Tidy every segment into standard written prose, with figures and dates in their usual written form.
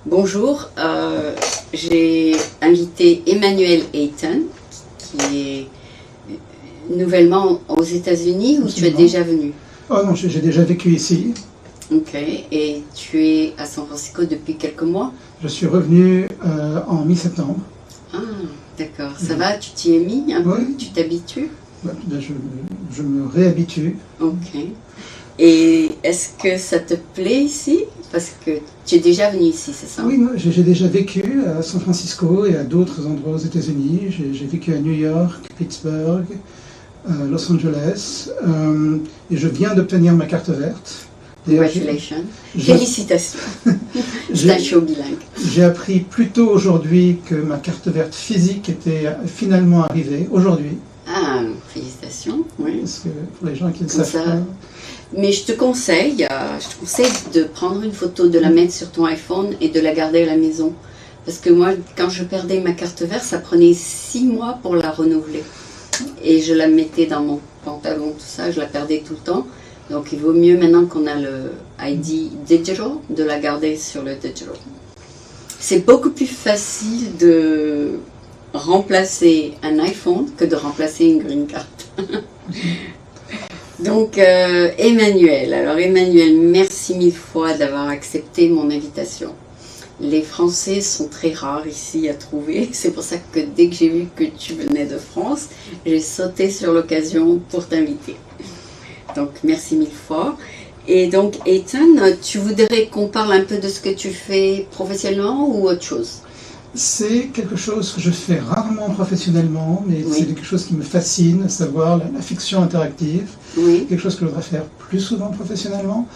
Bonjour, j'ai invité Emmanuel Ayton, qui est nouvellement aux États-Unis, ou tu es déjà venu? Oh non, j'ai déjà vécu ici. Ok, et tu es à San Francisco depuis quelques mois? Je suis revenu en mi-septembre. Ah, d'accord. Ça va, tu t'y es mis un peu? Oui. Tu t'habitues? Je me réhabitue. Ok. Et est-ce que ça te plaît ici? Parce que tu es déjà venu ici, c'est ça? Oui, moi, j'ai déjà vécu à San Francisco et à d'autres endroits aux États-Unis. J'ai vécu à New York, Pittsburgh, Los Angeles. Et je viens d'obtenir ma carte verte. Congratulations. Félicitations. C'est un show bilingue. J'ai appris plus tôt aujourd'hui que ma carte verte physique était finalement arrivée aujourd'hui. Ah, félicitations. Oui. Parce que pour les gens qui ne savent pas. Mais je te conseille de prendre une photo, de la mettre sur ton iPhone et de la garder à la maison. Parce que moi, quand je perdais ma carte verte, ça prenait 6 mois pour la renouveler. Et je la mettais dans mon pantalon, tout ça, je la perdais tout le temps. Donc il vaut mieux maintenant qu'on a le ID digital, de la garder sur le digital. C'est beaucoup plus facile de remplacer un iPhone que de remplacer une green card. Donc Emmanuel, merci mille fois d'avoir accepté mon invitation. Les Français sont très rares ici à trouver, c'est pour ça que dès que j'ai vu que tu venais de France, j'ai sauté sur l'occasion pour t'inviter. Donc merci mille fois. Et donc Ayton, tu voudrais qu'on parle un peu de ce que tu fais professionnellement ou autre chose? C'est quelque chose que je fais rarement professionnellement, mais oui. C'est quelque chose qui me fascine, à savoir la fiction interactive. Oui. Quelque chose que je voudrais faire plus souvent professionnellement.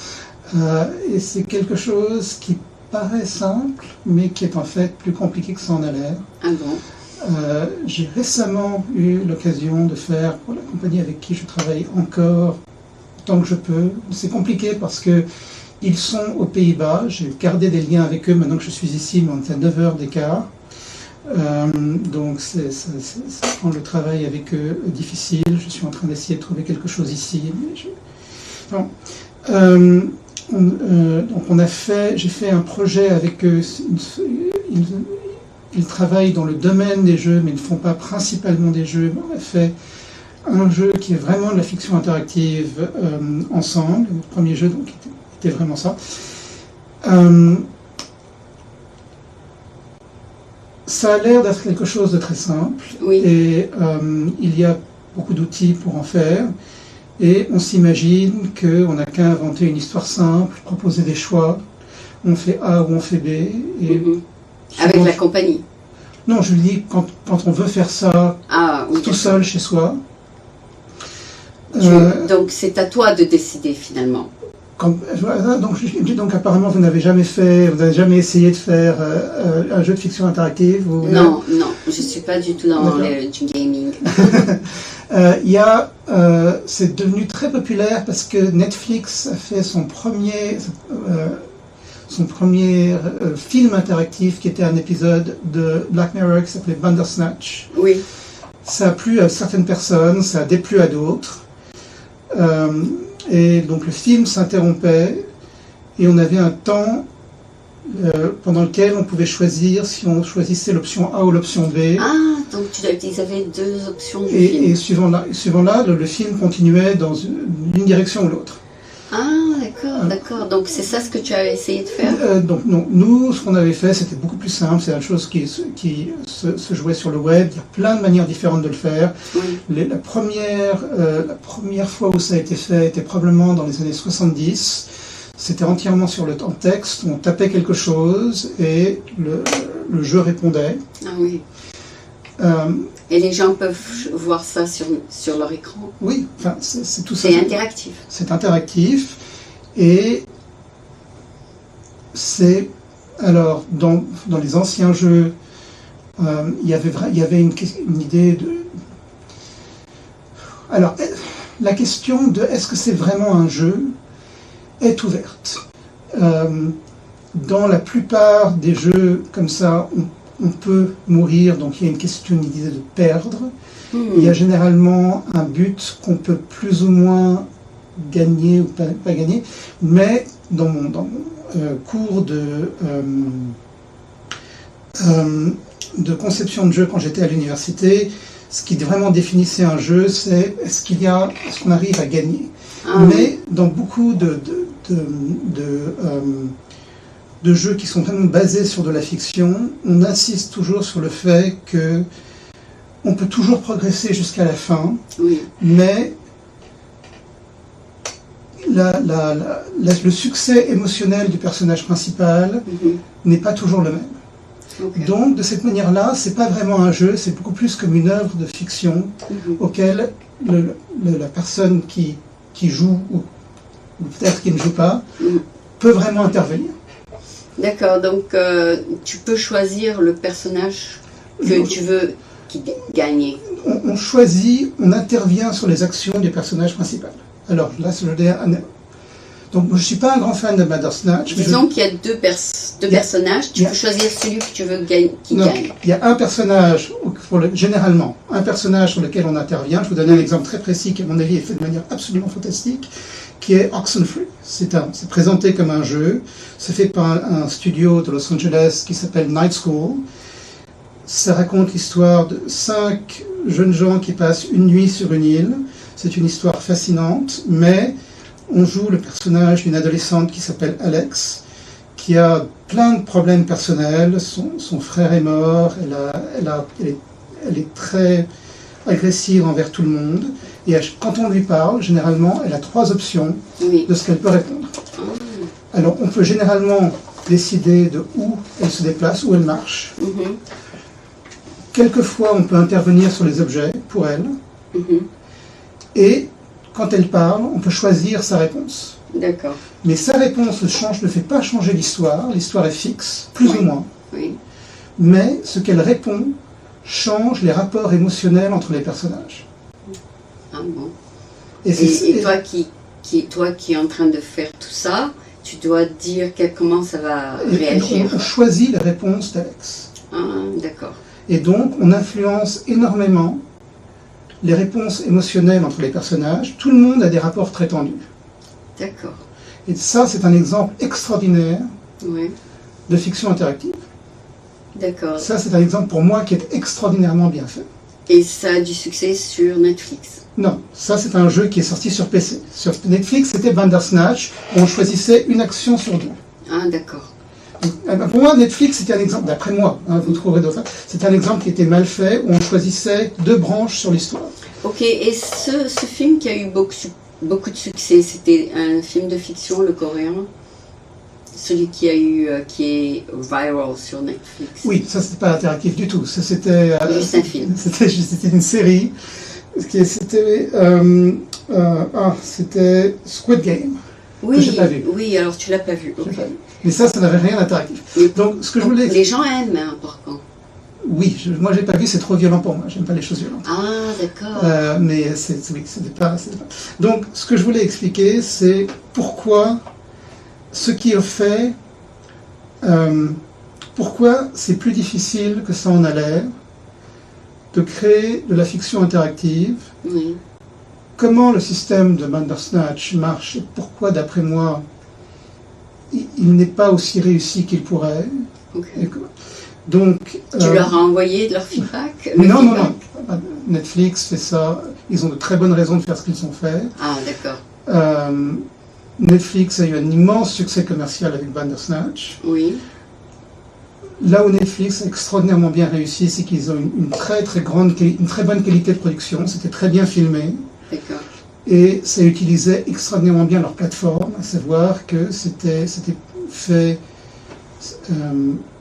Et c'est quelque chose qui paraît simple, mais qui est en fait plus compliqué que ça en a l'air. Ah bon? J'ai récemment eu l'occasion de faire, pour la compagnie avec qui je travaille encore, tant que je peux. C'est compliqué parce que ils sont aux Pays-Bas, j'ai gardé des liens avec eux maintenant que je suis ici, mais on est à 9 heures d'écart. Donc ça rend le travail avec eux difficile. Je suis en train d'essayer de trouver quelque chose ici. Donc j'ai fait un projet avec eux. Ils travaillent dans le domaine des jeux, mais ils ne font pas principalement des jeux. On a fait un jeu qui est vraiment de la fiction interactive ensemble. Le premier jeu donc, était vraiment ça. Ça a l'air d'être quelque chose de très simple. Oui. Et il y a beaucoup d'outils pour en faire. Et on s'imagine qu'on n'a qu'à inventer une histoire simple, proposer des choix. On fait A ou on fait B. Et avec la compagnie? Non, je dis quand on veut faire ça tout seul chez soi. Donc c'est à toi de décider finalement. Donc apparemment vous n'avez jamais essayé de faire un jeu de fiction interactive ou... Non, je ne suis pas du tout dans du gaming. C'est devenu très populaire parce que Netflix a fait son premier film interactif qui était un épisode de Black Mirror qui s'appelait Bandersnatch. Oui. Ça a plu à certaines personnes, ça a déplu à d'autres. Et donc le film s'interrompait et on avait un temps pendant lequel on pouvait choisir si on choisissait l'option A ou l'option B. Ah, donc ils avaient deux options du film. Et suivant là, le film continuait dans une direction ou l'autre. Ah, d'accord. Donc c'est ça ce que tu as essayé de faire? Donc non, nous, ce qu'on avait fait, c'était beaucoup plus simple. C'est une chose qui se jouait sur le web. Il y a plein de manières différentes de le faire. Oui. La première fois où ça a été fait était probablement dans les années 70. C'était entièrement sur en texte. On tapait quelque chose et le jeu répondait. Ah oui. Et les gens peuvent voir ça sur leur écran? Oui, enfin, c'est tout ça. C'est interactif. C'est interactif. Et c'est... Alors, dans les anciens jeux, il y avait une idée de... Alors, la question de est-ce que c'est vraiment un jeu est ouverte. Dans la plupart des jeux comme ça, on peut mourir, donc il y a une idée de perdre. Il y a généralement un but qu'on peut plus ou moins gagner ou pas gagner, mais dans mon cours de conception de jeu quand j'étais à l'université. Ce qui vraiment définissait un jeu, c'est est-ce qu'on arrive à gagner. Mais dans beaucoup de jeux qui sont vraiment basés sur de la fiction, on insiste toujours sur le fait que on peut toujours progresser jusqu'à la fin, mais le succès émotionnel du personnage principal n'est pas toujours le même. Donc, de cette manière-là, c'est pas vraiment un jeu, c'est beaucoup plus comme une œuvre de fiction auquel la personne qui joue, ou peut-être qui ne joue pas, peut vraiment intervenir. D'accord, donc tu peux choisir le personnage que tu veux gagner. On choisit, on intervient sur les actions du personnage principal. Alors là, donc je ne suis pas un grand fan de Bandersnatch. Disons qu'il y a deux personnages, tu peux choisir celui que tu veux gagne. Il y a un personnage, généralement, un personnage sur lequel on intervient. Je vous donne un exemple très précis qui, à mon avis, est fait de manière absolument fantastique, qui est Oxenfree. C'est présenté comme un jeu. C'est fait par un studio de Los Angeles qui s'appelle Night School. Ça raconte l'histoire de 5 jeunes gens qui passent une nuit sur une île. C'est une histoire fascinante, mais on joue le personnage d'une adolescente qui s'appelle Alex, qui a plein de problèmes personnels. Son frère est mort, elle est très agressive envers tout le monde. Et quand on lui parle, généralement, elle a 3 options de ce qu'elle peut répondre. Alors, on peut généralement décider de où elle se déplace, où elle marche. Quelquefois, on peut intervenir sur les objets pour elle. Et quand elle parle, on peut choisir sa réponse. D'accord. Mais sa réponse ne fait pas changer l'histoire. L'histoire est fixe, plus ou moins. Mais ce qu'elle répond change les rapports émotionnels entre les personnages. Ah bon. Et toi qui es en train de faire tout ça, tu dois dire comment ça va réagir. On choisit la réponse d'Alex. Ah, d'accord. Et donc, on influence énormément les réponses émotionnelles entre les personnages. Tout le monde a des rapports très tendus. D'accord. Et ça, c'est un exemple extraordinaire de fiction interactive. D'accord. Ça, c'est un exemple pour moi qui est extraordinairement bien fait. Et ça a du succès sur Netflix? Non, ça c'est un jeu qui est sorti sur PC. Sur Netflix, c'était Bandersnatch, où on choisissait une action sur 2. Ah, d'accord. Pour moi, Netflix, c'était un exemple, d'après moi, vous trouverez d'autres, c'est un exemple qui était mal fait, où on choisissait 2 branches sur l'histoire. Ok, et ce film qui a eu beaucoup de succès, c'était un film de fiction, le coréen? Celui qui est viral sur Netflix? Oui, ça c'était pas interactif du tout, ça c'était... juste un film. C'était une série, c'était Squid Game. Oui, que j'ai pas vu. Oui, alors tu l'as pas vu. Okay. Mais ça n'avait rien d'interactif. Donc, ce que je voulais... Les gens aiment, hein, par contre. Oui, moi j'ai pas vu, c'est trop violent pour moi, j'aime pas les choses violentes. Ah, d'accord. Mais c'était pas... Donc, ce que je voulais expliquer, c'est pourquoi ce qui est fait, pourquoi c'est plus difficile que ça en a l'air de créer de la fiction interactive. Oui. Comment le système de Bandersnatch marche et pourquoi, d'après moi, il n'est pas aussi réussi qu'il pourrait. Okay. Donc, tu leur as envoyé leur feedback? Non. Netflix fait ça. Ils ont de très bonnes raisons de faire ce qu'ils ont fait. Ah, d'accord. Netflix a eu un immense succès commercial avec Bandersnatch. Oui. Là où Netflix a extraordinairement bien réussi, c'est qu'ils ont une très bonne qualité de production. C'était très bien filmé. D'accord. Et ça utilisait extraordinairement bien leur plateforme, à savoir que c'était fait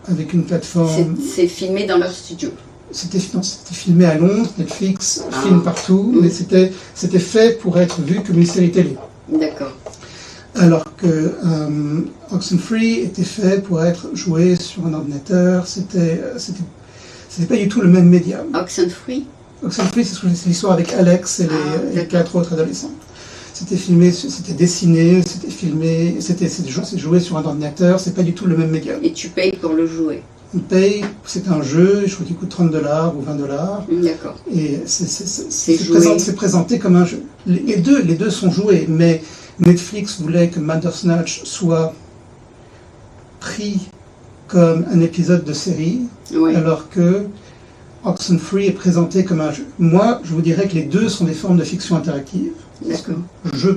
avec une plateforme... C'est filmé dans leur studio? C'était filmé à Londres, Netflix filme partout, mais c'était fait pour être vu comme une série télé. D'accord. Alors que Oxenfree était fait pour être joué sur un ordinateur, c'était pas du tout le même médium. Oxenfree, c'est l'histoire avec Alex et les 4 autres adolescents. C'était filmé, c'était dessiné, c'était filmé, c'est joué sur un ordinateur, c'est pas du tout le même médium. Et tu payes pour le jouer? On paye, c'est un jeu, je crois qu'il coûte $30 ou $20. D'accord. Et c'est présenté comme un jeu. Les deux sont joués, mais Netflix voulait que Bandersnatch soit pris comme un épisode de série, Oui, alors que Oxenfree est présenté comme un jeu. Moi, je vous dirais que les deux sont des formes de fiction interactive. d'accord. Je,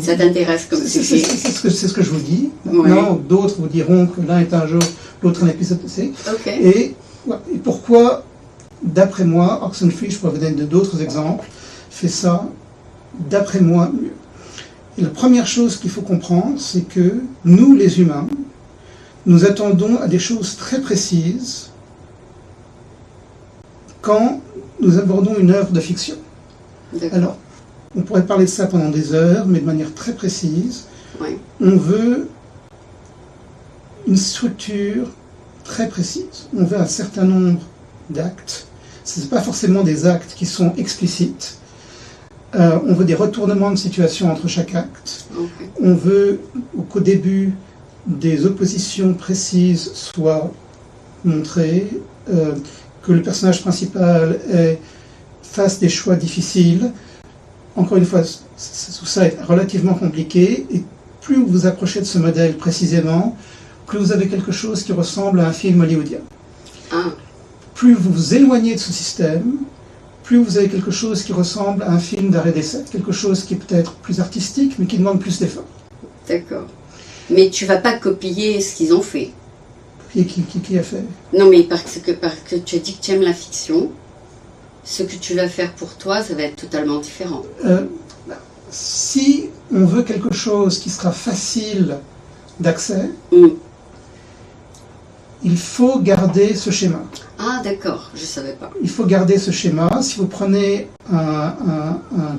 Ça t'intéresse comme sujet. c'est ce que je vous dis. Ouais. Maintenant, d'autres vous diront que l'un est un jeu, l'autre un épisode de série. Ok. Et pourquoi, d'après moi, Oxenfree, je pourrais vous donner d'autres exemples, fait ça, d'après moi, mieux. Et la première chose qu'il faut comprendre, c'est que nous, les humains, nous attendons à des choses très précises quand nous abordons une œuvre de fiction. D'accord. Alors, on pourrait parler de ça pendant des heures, mais de manière très précise. Oui. On veut une structure très précise. On veut un certain nombre d'actes. Ce ne sont pas forcément des actes qui sont explicites. On veut des retournements de situation entre chaque acte. Ok. On veut qu'au début, des oppositions précises soient montrées, que le personnage principal fasse des choix difficiles. Encore une fois, tout ça est relativement compliqué, et plus vous vous approchez de ce modèle précisément, plus vous avez quelque chose qui ressemble à un film hollywoodien. Ah, Plus vous vous éloignez de ce système, plus vous avez quelque chose qui ressemble à un film d'arrêt d'essai, quelque chose qui est peut-être plus artistique, mais qui demande plus d'efforts. d'accord. Mais tu vas pas copier ce qu'ils ont fait. Qui a fait? Non, mais parce que tu as dit que tu aimes la fiction, ce que tu vas faire pour toi, ça va être totalement différent. Si on veut quelque chose qui sera facile d'accès, Mm. il faut garder ce schéma. Ah, d'accord, je savais pas. Il faut garder ce schéma. Si vous prenez un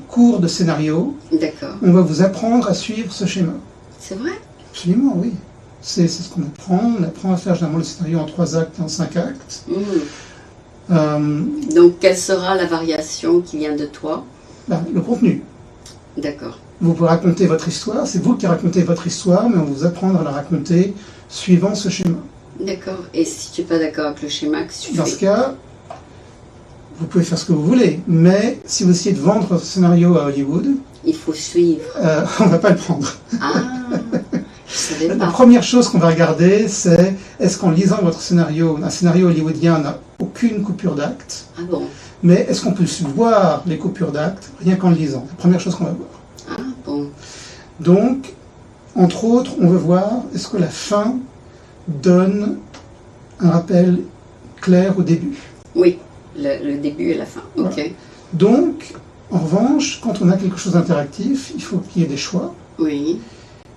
cours de scénario, D'accord. on va vous apprendre à suivre ce schéma. C'est vrai? Absolument, oui. C'est ce qu'on apprend. On apprend à faire généralement le scénario en 3 actes et en 5 actes. Donc, quelle sera la variation qui vient de toi? Le contenu. D'accord. Vous pouvez raconter votre histoire, c'est vous qui racontez votre histoire, mais on va vous apprendre à la raconter suivant ce schéma. D'accord. Et si tu n'es pas d'accord avec le schéma, qu'est-ce que tu Dans ce fais? cas, vous pouvez faire ce que vous voulez, mais si vous essayez de vendre votre scénario à Hollywood, Il faut suivre. on ne va pas le prendre. Ah, je savais La pas. première chose qu'on va regarder, c'est est-ce qu'en lisant votre scénario, un scénario hollywoodien n'a aucune coupure d'acte, Ah bon? mais est-ce qu'on peut voir les coupures d'acte rien qu'en le lisant? La première chose qu'on va voir. Ah bon? Donc, entre autres, on veut voir est-ce que la fin donne un rappel clair au début. Oui, le début et la fin. Ok. Voilà. Donc, en revanche, quand on a quelque chose d'interactif, il faut qu'il y ait des choix. Oui.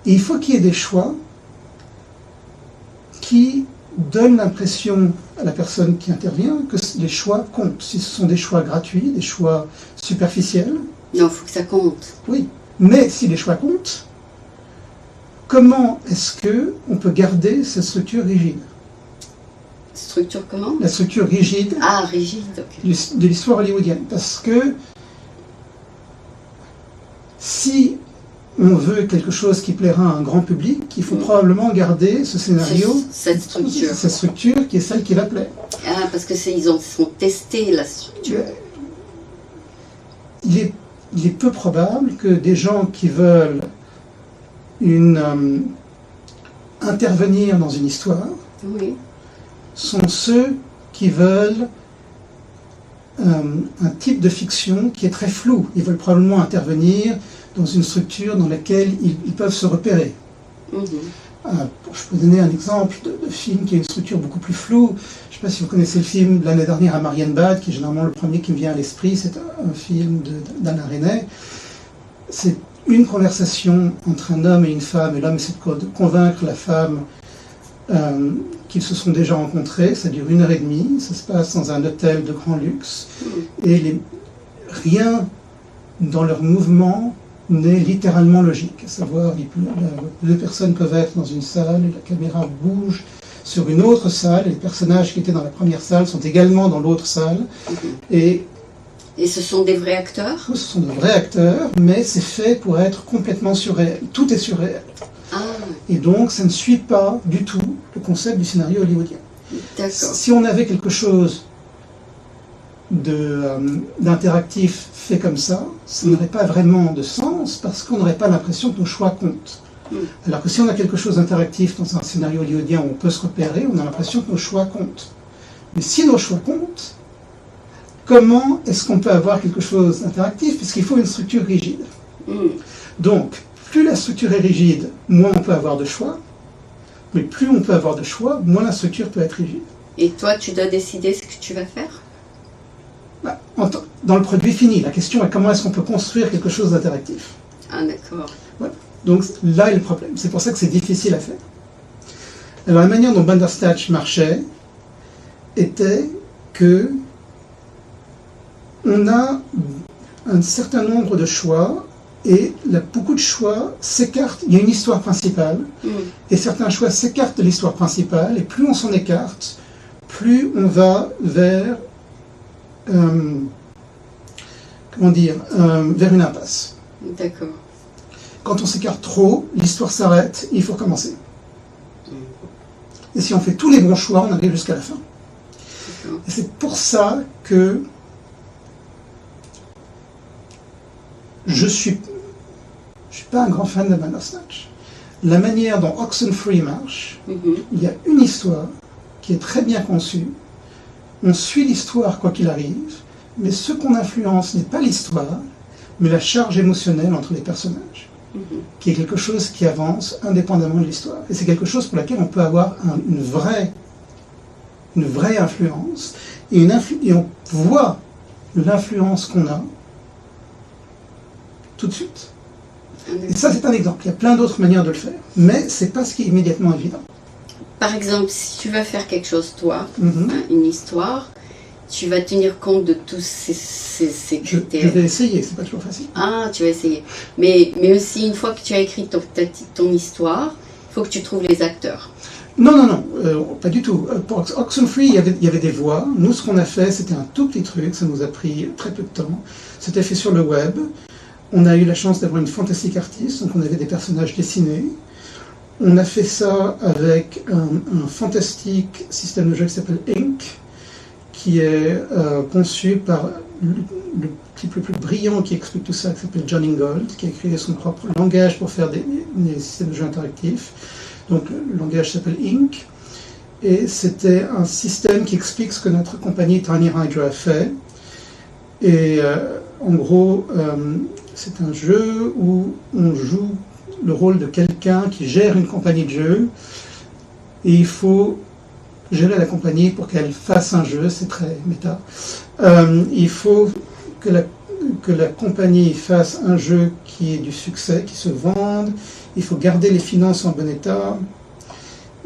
Et il faut qu'il y ait des choix qui donnent l'impression à la personne qui intervient que les choix comptent. Si ce sont des choix gratuits, des choix superficiels, Non, il faut que ça compte. oui. Mais si les choix comptent, comment est-ce qu'on peut garder cette structure rigide? Structure comment? La structure rigide Ah, rigide, ok. de l'histoire hollywoodienne. Parce que si on veut quelque chose qui plaira à un grand public, il faut probablement garder ce scénario, Cette structure. cette structure qui est celle qui va plaire. Ah, parce que ils ont testé la structure. Il est peu probable que des gens qui veulent intervenir dans une histoire Oui. sont ceux qui veulent un type de fiction qui est très flou. Ils veulent probablement intervenir dans une structure dans laquelle ils peuvent se repérer. Mhm. Je peux donner un exemple de film qui a une structure beaucoup plus floue. Je ne sais pas si vous connaissez le film de l'année dernière à Marienbad, qui est généralement le premier qui me vient à l'esprit. C'est un film d'Anna René. C'est une conversation entre un homme et une femme, et l'homme essaie de convaincre la femme qu'ils se sont déjà rencontrés. Ça dure 1h30, ça se passe dans un hôtel de grand luxe, et rien dans leur mouvement n'est littéralement logique. À savoir, deux personnes peuvent être dans une salle, et la caméra bouge sur une autre salle, et les personnages qui étaient dans la première salle sont également dans l'autre salle, et ce sont des vrais acteurs? ce sont de vrais acteurs, mais c'est fait pour être complètement surréel. Tout est surréel. Ah, Et donc, ça ne suit pas du tout le concept du scénario hollywoodien. d'accord. Si on avait quelque chose d'interactif fait comme ça n'aurait pas vraiment de sens, parce qu'on n'aurait pas l'impression que nos choix comptent. Alors que si on a quelque chose d'interactif dans un scénario hollywoodien où on peut se repérer, on a l'impression que nos choix comptent. Mais si nos choix comptent, comment est-ce qu'on peut avoir quelque chose d'interactif? Puisqu'il faut une structure rigide. Donc, plus la structure est rigide, moins on peut avoir de choix. Mais plus on peut avoir de choix, moins la structure peut être rigide. Et toi, tu dois décider ce que tu vas faire? Dans le produit fini, la question est comment est-ce qu'on peut construire quelque chose d'interactif. Ah, d'accord. Voilà. Donc là est le problème. C'est pour ça que c'est difficile à faire. Alors la manière dont Bandersnatch marchait était que on a un certain nombre de choix et beaucoup de choix s'écartent. Il y a une histoire principale et certains choix s'écartent de l'histoire principale et plus on s'en écarte, plus on va vers vers une impasse. D'accord. Quand on s'écarte trop, l'histoire s'arrête et il faut recommencer. Et si on fait tous les bons choix, on arrive jusqu'à la fin. Et c'est pour ça que je suis pas un grand fan de Bandersnatch. La manière dont Oxenfree marche, il y a une histoire qui est très bien conçue. On suit l'histoire quoi qu'il arrive, mais ce qu'on influence n'est pas l'histoire, mais la charge émotionnelle entre les personnages, qui est quelque chose qui avance indépendamment de l'histoire. Et c'est quelque chose pour laquelle on peut avoir une vraie influence, et on voit l'influence qu'on a tout de suite. Et ça, c'est un exemple. Il y a plein d'autres manières de le faire, mais c'est pas ce qui est immédiatement évident. Par exemple, si tu vas faire quelque chose, toi, une histoire, tu vas tenir compte de tous ces critères. Je vais essayer, c'est pas toujours facile. Ah, tu vas essayer. Mais aussi, une fois que tu as écrit ton histoire, il faut que tu trouves les acteurs. Non, pas du tout. Pour Oxenfree, il y avait des voix. Nous, ce qu'on a fait, c'était un tout petit truc, ça nous a pris très peu de temps. C'était fait sur le web. On a eu la chance d'avoir une fantastique artiste, donc on avait des personnages dessinés. On a fait ça avec un fantastique système de jeu qui s'appelle Ink, qui est conçu par le type le plus brillant qui explique tout ça, qui s'appelle John Ingold, qui a créé son propre langage pour faire des systèmes de jeu interactifs. Donc le langage s'appelle Ink, et c'était un système qui explique ce que notre compagnie Tiny Hydra a fait. Et en gros, c'est un jeu où on joue le rôle de quelqu'un qui gère une compagnie de jeu, et il faut gérer la compagnie pour qu'elle fasse un jeu, c'est très méta. Il faut que la compagnie fasse un jeu qui ait du succès, qui se vende, il faut garder les finances en bon état,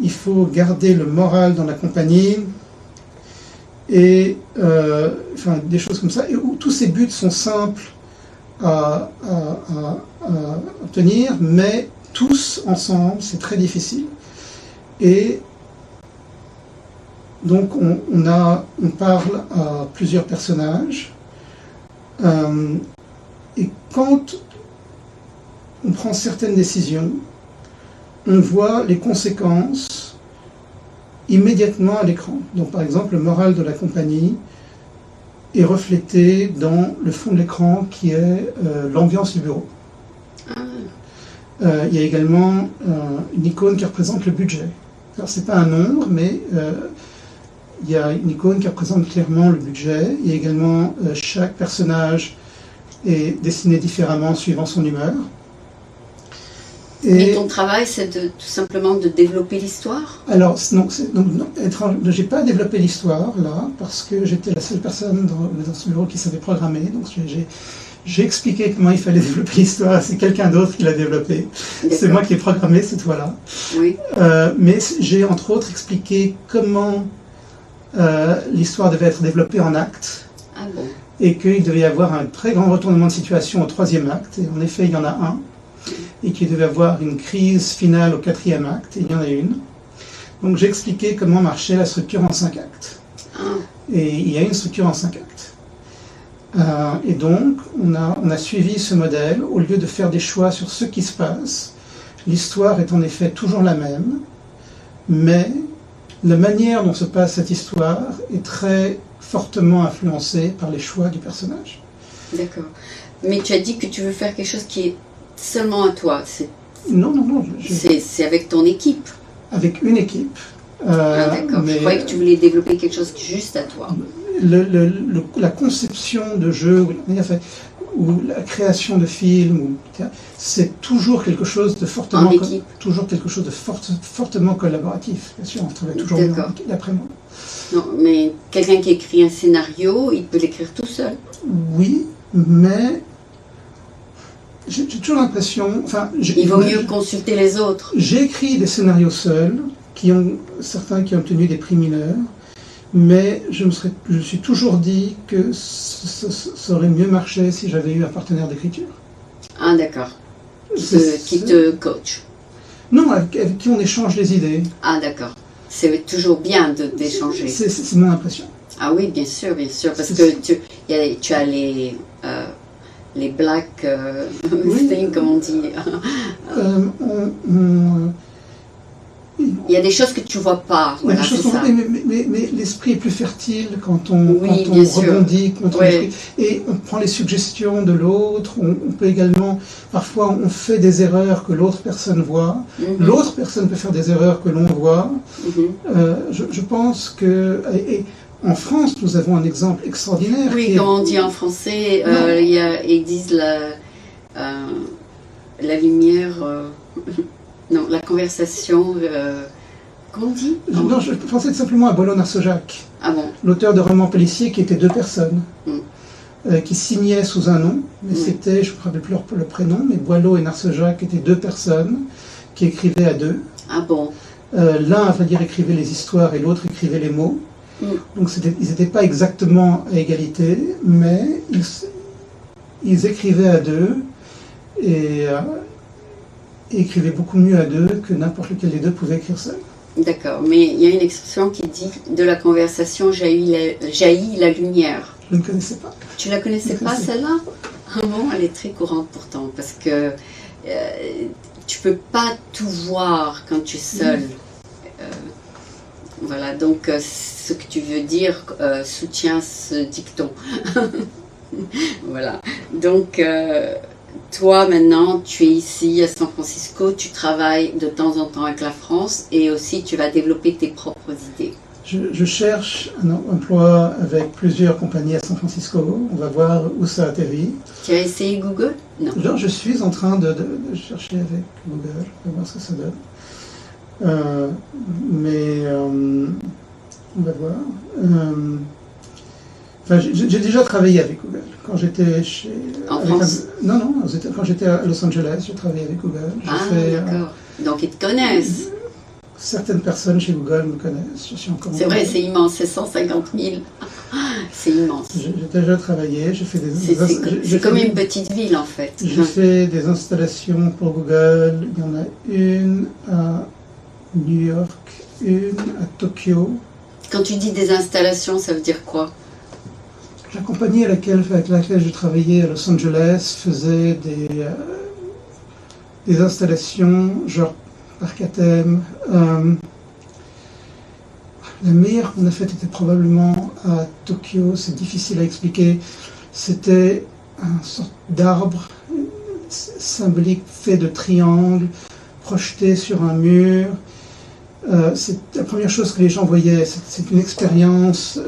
il faut garder le moral dans la compagnie, et des choses comme ça, et où tous ces buts sont simples à obtenir, mais tous ensemble, c'est très difficile. Et donc on parle à plusieurs personnages, et quand on prend certaines décisions, on voit les conséquences immédiatement à l'écran. Donc par exemple, le moral de la compagnie est reflété dans le fond de l'écran qui est l'ambiance du bureau. Il y a également une icône qui représente le budget. Alors c'est pas un nombre, mais il y a une icône qui représente clairement le budget. Il y a également chaque personnage est dessiné différemment suivant son humeur. Et ton travail, c'est tout simplement de développer l'histoire? Alors, non, j'ai pas développé l'histoire là, parce que j'étais la seule personne dans ce bureau qui savait programmer. Donc j'ai expliqué comment il fallait développer l'histoire, c'est quelqu'un d'autre qui l'a développé. C'est moi qui ai programmé cette fois-là. Oui. Mais j'ai entre autres expliqué comment l'histoire devait être développée en actes. Ah bon. Et qu'il devait y avoir un très grand retournement de situation au 3e acte. Et en effet, il y en a un. Et qu'il devait avoir une crise finale au 4e acte, et il y en a une. Donc j'ai expliqué comment marchait la structure en 5 actes. Et il y a une structure en 5 actes. Et donc on a suivi ce modèle, au lieu de faire des choix sur ce qui se passe. L'histoire est en effet toujours la même, mais la manière dont se passe cette histoire est très fortement influencée par les choix du personnage. D'accord. Mais tu as dit que tu veux faire quelque chose qui est seulement à toi. Non, non, non. C'est avec ton équipe. Avec une équipe. D'accord. Je croyais que tu voulais développer quelque chose juste à toi. La conception de jeu ou la création de films, c'est toujours quelque chose de fortement, fortement collaboratif. Bien sûr, on travaille toujours mieux d'après moi. Non, mais quelqu'un qui écrit un scénario, il peut l'écrire tout seul. Oui, mais j'ai toujours l'impression... Il vaut mieux consulter les autres. J'ai écrit des scénarios seuls, certains qui ont obtenu des prix mineurs, mais je me suis toujours dit que ça aurait mieux marché si j'avais eu un partenaire d'écriture. Ah d'accord. Qui te coach. Non, avec qui on échange les idées. Ah d'accord. C'est toujours bien d'échanger. C'est mon impression. Ah oui, bien sûr, parce que tu as les black things, comme on dit. Il y a des choses que tu vois pas. Voilà, c'est ça. Mais l'esprit est plus fertile quand on rebondit contre l'esprit. Et on prend les suggestions de l'autre. On peut également, parfois, on fait des erreurs que l'autre personne voit. L'autre personne peut faire des erreurs que l'on voit. Je pense que... en France, nous avons un exemple extraordinaire. Oui, comme on dit en français, ils disent la lumière... non, la conversation... comment on dit? Non, je pensais simplement à Boileau-Narcejac, l'auteur de romans policiers qui était deux personnes, qui signaient sous un nom, mais c'était, je ne me rappelle plus le prénom, mais Boileau et Narcejac étaient deux personnes qui écrivaient à deux. Ah bon? L'un, à vrai dire, écrivait les histoires et l'autre écrivait les mots. Donc ils n'étaient pas exactement à égalité, mais ils écrivaient à deux et écrivaient beaucoup mieux à deux que n'importe lequel des deux pouvait écrire seul. D'accord, mais il y a une expression qui dit « de la conversation jaillit la lumière ». Je ne connaissais pas. Tu la connaissais pas celle-là? Ah bon, elle est très courante pourtant, parce que tu peux pas tout voir quand tu es seul. Voilà, donc ce que tu veux dire soutient ce dicton. Voilà, donc toi maintenant tu es ici à San Francisco, tu travailles de temps en temps avec la France et aussi tu vas développer tes propres idées. Je cherche un emploi avec plusieurs compagnies à San Francisco, on va voir où ça atterrit. Tu as essayé Google? Non. Alors, je suis en train de chercher avec Google, on va voir ce que ça donne. Mais on va voir. J'ai déjà travaillé avec Google. Quand j'étais en France? Non, quand j'étais à Los Angeles, j'ai travaillé avec Google. D'accord. Donc ils te connaissent. Certaines personnes chez Google me connaissent. C'est vrai, c'est immense, c'est 150 000. C'est immense. J'ai déjà travaillé, j'ai fait des... C'est comme une petite ville en fait. J'ai fait des installations pour Google. Il y en a une à New York, une à Tokyo. Quand tu dis des installations, ça veut dire quoi? La compagnie avec laquelle je travaillais à Los Angeles faisait des installations genre parc à thème. La meilleure qu'on a faite était probablement à Tokyo, c'est difficile à expliquer. C'était un sorte d'arbre symbolique fait de triangles projeté sur un mur. C'est la première chose que les gens voyaient. C'est une expérience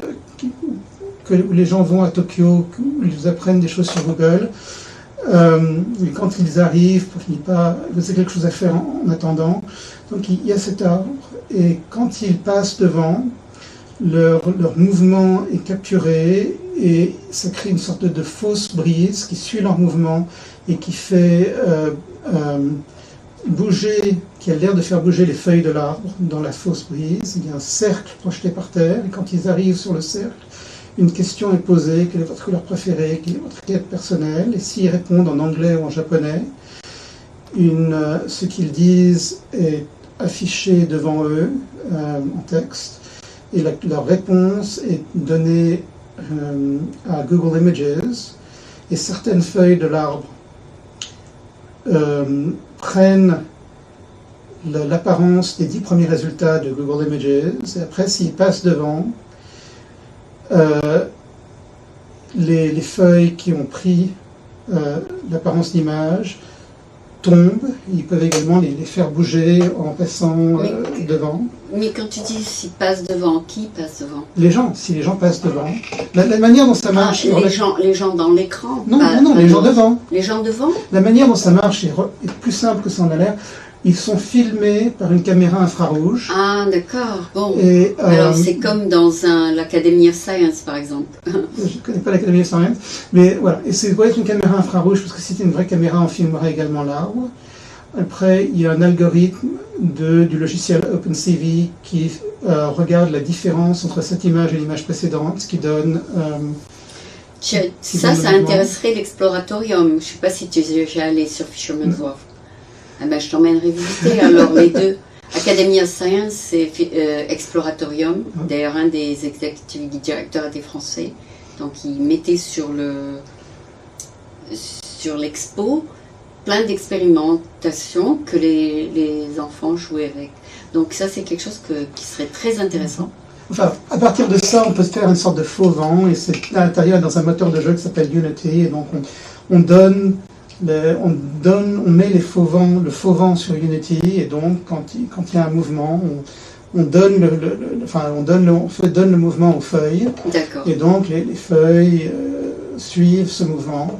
où les gens vont à Tokyo, où ils apprennent des choses sur Google. Et quand ils arrivent, c'est quelque chose à faire en attendant. Donc il y a cet arbre, et quand ils passent devant, leur mouvement est capturé, et ça crée une sorte de fausse brise qui suit leur mouvement et qui fait qui a l'air de faire bouger les feuilles de l'arbre dans la fausse brise. Il y a un cercle projeté par terre, et quand ils arrivent sur le cercle, une question est posée: quelle est votre couleur préférée, quelle est votre quête personnelle? Et s'ils répondent en anglais ou en japonais, ce qu'ils disent est affiché devant eux en texte, et leur réponse est donnée à Google Images, et certaines feuilles de l'arbre prennent l'apparence des 10 premiers résultats de Google Images, et après, s'ils passent devant, les feuilles qui ont pris l'apparence d'image tombent. Ils peuvent également les faire bouger en passant devant. Mais quand tu dis s'ils passent devant, qui passe devant? Les gens, si les gens passent devant. La manière dont ça marche... les gens dans l'écran? Non, les gens devant. Les gens devant? La manière dont ça marche est plus simple que ça en a l'air. Ils sont filmés par une caméra infrarouge. Ah, d'accord. Bon. Et, alors, c'est comme dans l'Academy of Science, par exemple. Je ne connais pas l'Academy of Science, mais voilà. Et c'est une caméra infrarouge, parce que si c'était une vraie caméra, on filmerait également l'arbre. Après, il y a un algorithme du logiciel OpenCV qui regarde la différence entre cette image et l'image précédente, ce qui donne... ça intéresserait l'Exploratorium. Je ne sais pas si tu es déjà allé sur Fisherman's Wharf. Ah ben, je t'emmènerai visiter alors les deux. Academy of Science, c'est Exploratorium. D'ailleurs, un des executive directeurs était français. Donc, il mettait sur l'expo plein d'expérimentations que les enfants jouaient avec. Donc, ça, c'est quelque chose qui serait très intéressant. Enfin, à partir de ça, on peut faire une sorte de faux vent. Et c'est à l'intérieur dans un moteur de jeu qui s'appelle Unity. Et donc, on met le faux vent sur Unity, et donc quand il y a un mouvement, on donne le mouvement aux feuilles. D'accord. Et donc les feuilles suivent ce mouvement.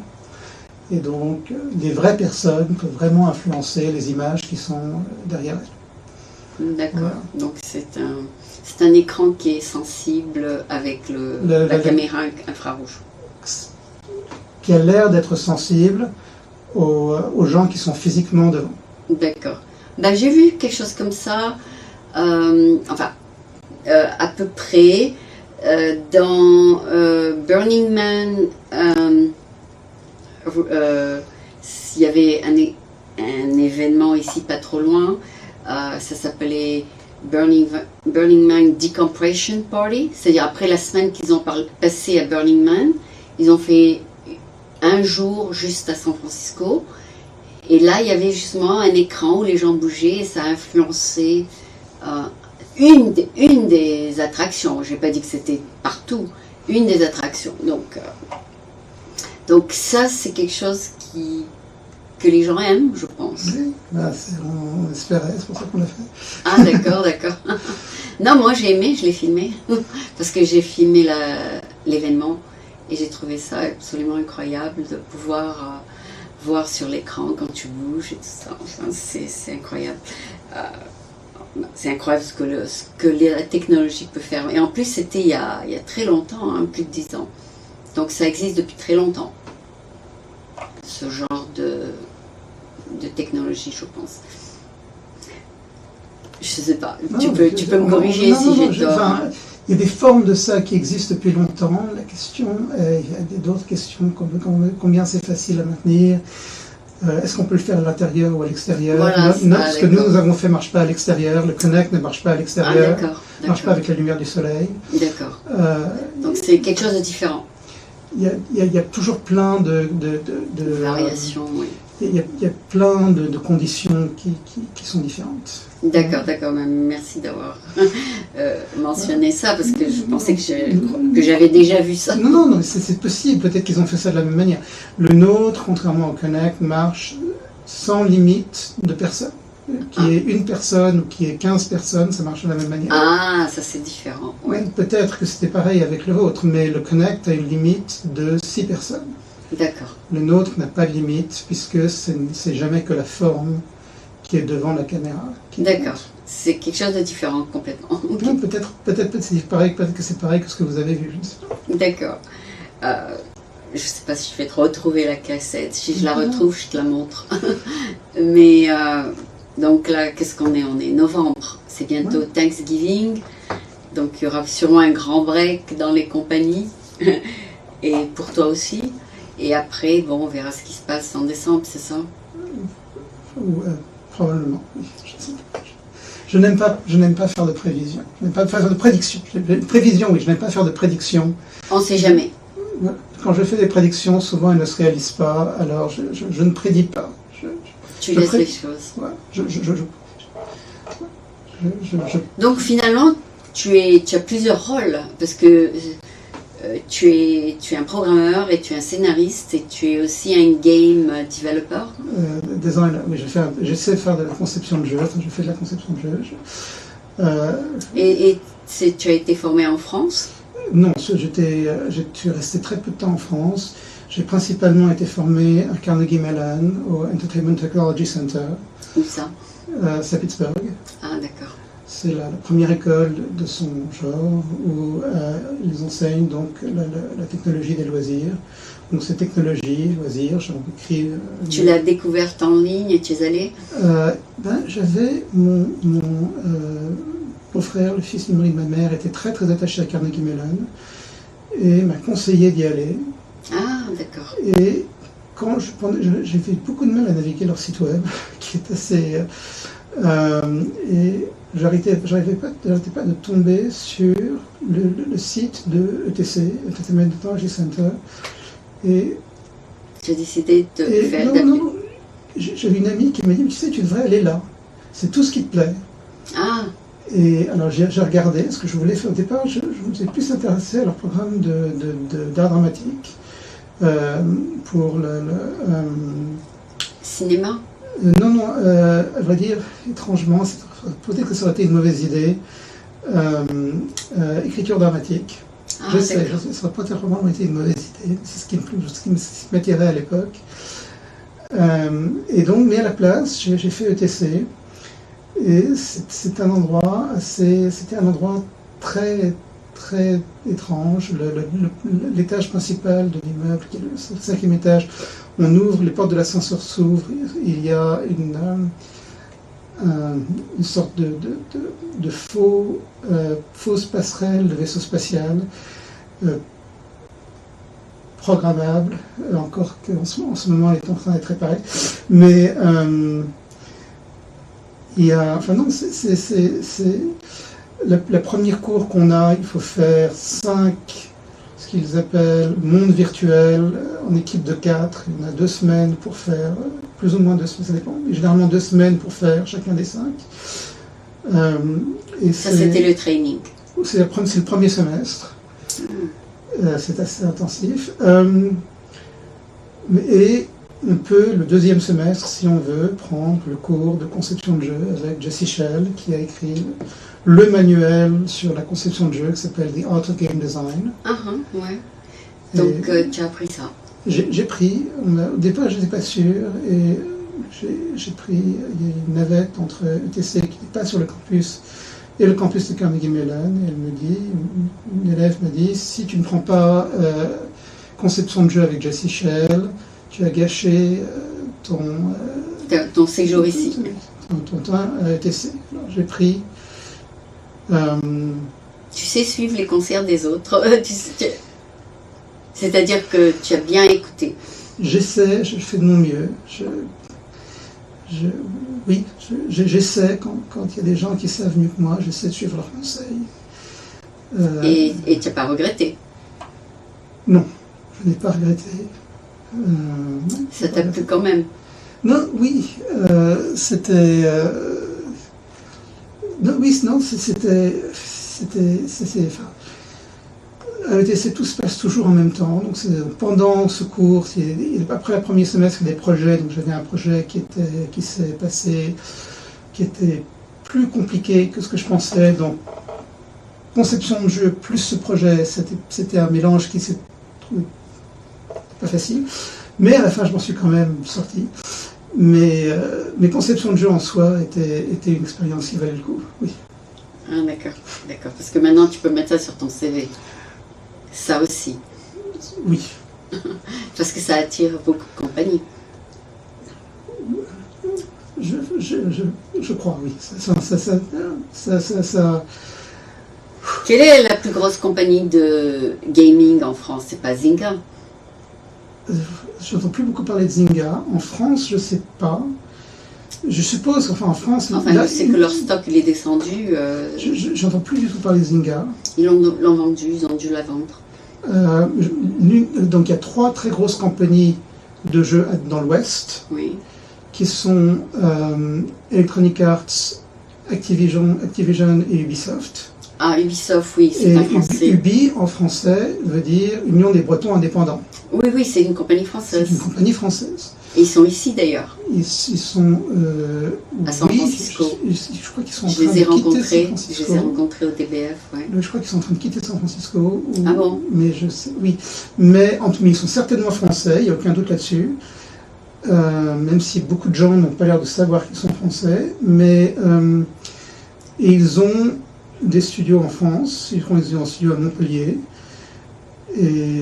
Et donc les vraies personnes peuvent vraiment influencer les images qui sont derrière elles. D'accord. Voilà. Donc c'est un écran qui est sensible avec la caméra infrarouge. Qui a l'air d'être sensible aux gens qui sont physiquement devant. D'accord. Ben, j'ai vu quelque chose comme ça, à peu près, dans Burning Man, il y avait un événement ici pas trop loin, ça s'appelait Burning Man Decompression Party, c'est-à-dire après la semaine qu'ils ont passée à Burning Man, ils ont fait un jour juste à San Francisco, et là il y avait justement un écran où les gens bougeaient, et ça a influencé une des attractions. Je n'ai pas dit que c'était partout, une des attractions. Donc ça, c'est quelque chose que les gens aiment, je pense. Oui, on espérait, c'est pour ça qu'on l'a fait. Ah d'accord. Non, moi j'ai aimé, je l'ai filmé, parce que j'ai filmé l'événement. Et j'ai trouvé ça absolument incroyable de pouvoir voir sur l'écran quand tu bouges et tout ça. Enfin, c'est incroyable. C'est incroyable ce que la technologie peut faire. Et en plus, c'était il y a très longtemps, hein, plus de 10 ans. Donc ça existe depuis très longtemps. Ce genre de technologie, je pense. Je sais pas. Tu peux me corriger si j'ai tort. Il y a des formes de ça qui existent depuis longtemps. La question, il y a d'autres questions, combien c'est facile à maintenir, est-ce qu'on peut le faire à l'intérieur ou à l'extérieur? Voilà, ce que nous avons fait ne marche pas à l'extérieur, le Connect ne marche pas à l'extérieur, ne marche pas avec la lumière du soleil. D'accord. Donc c'est quelque chose de différent. Il y a toujours plein de variations, oui. Il y a plein de conditions qui sont différentes. D'accord. Merci d'avoir mentionné ça, parce que je pensais que j'avais déjà vu ça. Non, c'est possible. Peut-être qu'ils ont fait ça de la même manière. Le nôtre, contrairement au Connect, marche sans limite de personnes. Qui est une personne ou qui est 15 personnes, ça marche de la même manière. Ah, ça c'est différent. Oui. Peut-être que c'était pareil avec le vôtre, mais le Connect a une limite de 6 personnes. D'accord. Le nôtre n'a pas de limite, puisque c'est jamais que la forme qui est devant la caméra. D'accord. C'est quelque chose de différent complètement. Okay. Non, peut-être que c'est pareil que ce que vous avez vu, je ne sais pas. D'accord. Je ne sais pas si je vais te retrouver la cassette. Si je la retrouve, je te la montre. Mais donc là, qu'est-ce qu'on est? On est novembre. C'est bientôt Thanksgiving. Donc il y aura sûrement un grand break dans les compagnies. Et pour toi aussi. Et après, bon, on verra ce qui se passe en décembre, c'est ça? Probablement, oui. Je n'aime pas faire de prévision. Je n'aime pas faire de prédiction. Prévision, oui, je n'aime pas faire de prédiction. On ne sait jamais. Quand je fais des prédictions, souvent elles ne se réalisent pas, alors je ne prédis pas. Tu laisses les choses. Ouais, Donc finalement, tu as plusieurs rôles, parce que tu es un programmeur et tu es un scénariste et tu es aussi un game developer. Designer, oui, j'essaie de faire de la conception de jeu, enfin, je fais de la conception de jeu. Tu as été formé en France? Non, je suis resté très peu de temps en France. J'ai principalement été formé à Carnegie Mellon, au Entertainment Technology Center. Où ça? C'est à Pittsburgh. Ah, d'accord. C'est la première école de son genre où ils enseignent donc la technologie des loisirs. Donc c'est technologie, loisirs, j'ai écrit... Tu l'as découverte en ligne et tu es allé? J'avais mon beau-frère, le fils de ma mère, était très très attaché à Carnegie Mellon et m'a conseillé d'y aller. Ah, d'accord. Et quand j'ai eu beaucoup de mal à naviguer leur site web, qui est assez... et j'arrêtais pas de tomber sur le site de ETC, Entertainment Technology Center. Et tu as décidé de faire... Non, j'avais une amie qui m'a dit, tu sais, tu devrais aller là. C'est tout ce qui te plaît. Ah. Et alors j'ai regardé ce que je voulais faire. Au départ, je me suis plus intéressé à leur programme d'art dramatique pour le cinéma. Non, à vrai dire, étrangement, peut-être que ça aurait été une mauvaise idée. Écriture dramatique. Ah, ça aurait peut-être vraiment été une mauvaise idée. C'est ce qui m'attirait à l'époque. Et donc, mais à la place, j'ai fait ETC. Et c'était un endroit très, très étrange. L'étage principal de l'immeuble, qui est le 5e étage, on ouvre, les portes de l'ascenseur s'ouvrent, il y a une sorte de fausse passerelle de vaisseau spatial, programmable, encore qu'en ce moment elle est en train d'être réparée. Mais il y a, enfin non, c'est la première cours qu'on a, il faut faire 5, ce qu'ils appellent monde virtuel, en équipe de 4. Il y en a 2 semaines pour faire, plus ou moins 2 semaines, ça dépend, mais généralement 2 semaines pour faire chacun des 5. Et ça, c'était le training. C'est le premier semestre. C'est assez intensif. Et on peut, le 2e semestre, si on veut, prendre le cours de conception de jeu avec Jesse Shell, qui a écrit le manuel sur la conception de jeu qui s'appelle The Art of Game Design. Ouais. Donc tu as appris ça? J'ai pris, au départ je n'étais pas sûr, et j'ai pris, il y a une navette entre ETC qui n'est pas sur le campus et le campus de Carnegie Mellon, et une élève me dit, si tu ne prends pas conception de jeu avec Jesse Shell, tu as gâché ton séjour ici. Ton temps à ETC. Alors j'ai pris... Tu sais suivre les concerts des autres. C'est-à-dire que tu as bien écouté. J'essaie, je fais de mon mieux. J'essaie, quand il y a des gens qui savent mieux que moi, j'essaie de suivre leurs conseils. Et tu n'as pas regretté? Non, je n'ai pas regretté. Ça t'a plu quand même? Non, oui, c'était... à ETC, tout se passe toujours en même temps. Donc pendant ce cours, après le premier semestre, il y a des projets. Donc j'avais un projet qui s'est passé, qui était plus compliqué que ce que je pensais. Donc conception de jeu plus ce projet, c'était un mélange qui s'est trouvé pas facile. Mais à la fin, je m'en suis quand même sorti. Mais conception de jeu en soi était une expérience qui valait le coup, oui. Ah, d'accord. Parce que maintenant, tu peux mettre ça sur ton CV. Ça aussi. Oui. Parce que ça attire beaucoup de compagnies. Je crois, oui. Ça. Quelle est la plus grosse compagnie de gaming en France? C'est pas Zynga? Je n'entends plus beaucoup parler de Zynga. En France, je ne sais pas. Je suppose qu'en France... je sais que leur stock il est descendu. J'entends plus du tout parler de Zynga. Ils l'ont vendu, ils ont dû la vendre. Donc il y a 3 très grosses compagnies de jeux dans l'Ouest, oui, qui sont Electronic Arts, Activision et Ubisoft. Ah, Ubisoft, oui, c'est Et un français. Ubi, en français, veut dire Union des Bretons Indépendants. Oui, oui, c'est une compagnie C'est française. une compagnie française. Et ils sont ici d'ailleurs, Ils sont... à San oui, Francisco. je crois qu'ils sont en Je train les ai de quitter San rencontrés, je Francisco. les ai rencontrés au DBF, ouais. Je crois qu'ils sont en train de quitter San Francisco. Ah bon? Mais je sais, oui. Mais en tout cas, ils sont certainement français, il n'y a aucun doute là-dessus. Même si beaucoup de gens n'ont pas l'air de savoir qu'ils sont français. Mais et ils ont des studios en France, ils ont un studio à Montpellier. Et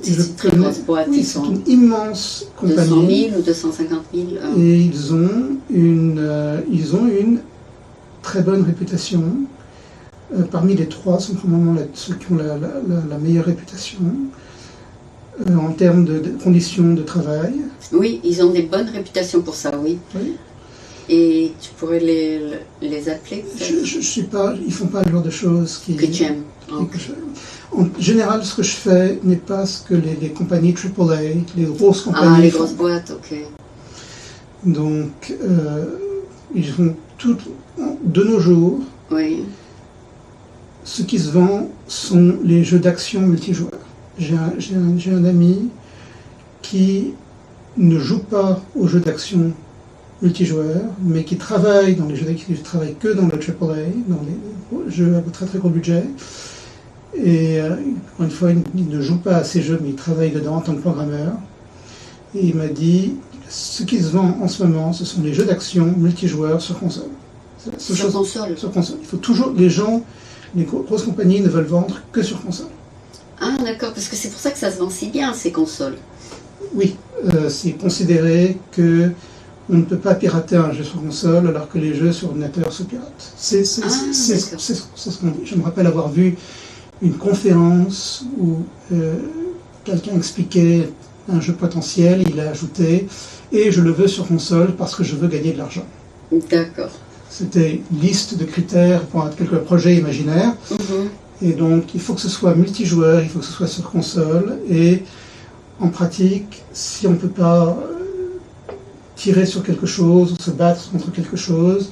C'est je une très connais- grosse boîte, oui, ils c'est sont une immense 200 compagnie. 000 ou 250 000. Et ils ont une très bonne réputation. Parmi les trois, sont probablement ceux qui ont la meilleure réputation en termes de conditions de travail. Oui, ils ont des bonnes réputations pour ça, oui. Oui. Et tu pourrais les appeler peut-être Je sais pas, ils font pas le genre de choses que tu aimes. En général, ce que je fais n'est pas ce que les compagnies AAA, les grosses Ah, compagnies les font. grosses boîtes, ok. Donc, ils font tout. De nos jours, Oui. ce qui se vend sont les jeux d'action multijoueurs. J'ai un ami qui ne joue pas aux jeux d'action multijoueurs, mais qui travaille dans les jeux d'action, qui travaille que dans le AAA, dans les jeux à très très gros budget. Et encore une fois, il ne joue pas à ces jeux, mais il travaille dedans en tant que programmeur. Et il m'a dit, ce qui se vend en ce moment, ce sont les jeux d'action multijoueurs sur console. C'est la seule Sur chose- console. sur console. Il faut toujours, les gens, les grosses compagnies ne veulent vendre que sur console. Ah, d'accord, parce que c'est pour ça que ça se vend si bien, ces consoles. Oui, c'est considéré que on ne peut pas pirater un jeu sur console alors que les jeux sur ordinateur se piratent. C'est d'accord. ce qu'on dit. Je me rappelle avoir vu une conférence où quelqu'un expliquait un jeu potentiel, il a ajouté « et je le veux sur console parce que je veux gagner de l'argent ». D'accord. C'était une liste de critères pour quelques projets imaginaires. Mhm. Et donc, il faut que ce soit multijoueur, il faut que ce soit sur console. Et en pratique, si on ne peut pas tirer sur quelque chose, ou se battre contre quelque chose,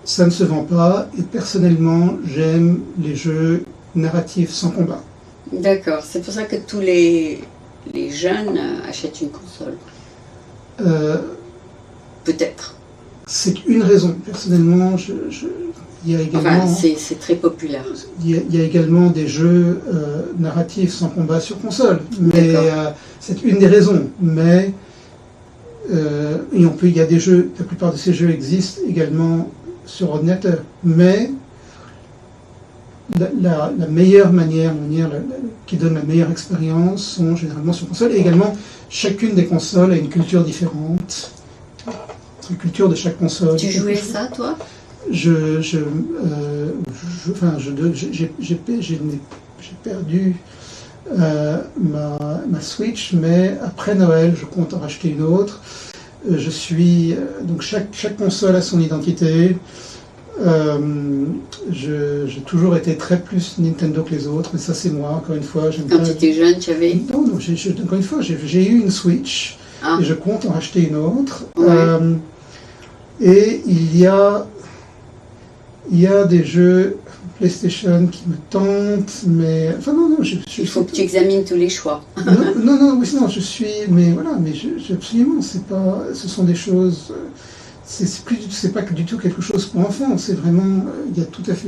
ça ne se vend pas. Et personnellement, j'aime les jeux narratifs sans combat. D'accord, c'est pour ça que tous les jeunes achètent une console. Euh, Peut-être. c'est une raison. Personnellement, il y a également... Enfin, c'est très populaire. Il y a également des jeux narratifs sans combat sur console, mais D'accord. c'est une des raisons. Mais et il y a des jeux, la plupart de ces jeux existent également sur ordinateur. Mais la meilleure manière qui donne la meilleure expérience sont généralement sur console. Et également, chacune des consoles a une culture différente. La culture de chaque console. Tu jouais ça, toi? J'ai perdu ma Switch, mais après Noël, je compte en racheter une autre. Donc chaque console a son identité. J'ai toujours été très plus Nintendo que les autres, mais ça c'est moi, encore une fois. Quand tu étais jeune, tu avais... Non, encore une fois, j'ai eu une Switch Ah, et je compte en racheter une autre. Ouais. Et il y a des jeux PlayStation qui me tentent, mais... Enfin non, il faut que tu examines tous les choix. oui, non, mais voilà, mais absolument, c'est pas... Ce sont des choses... C'est pas du tout quelque chose pour enfants, c'est vraiment... Il y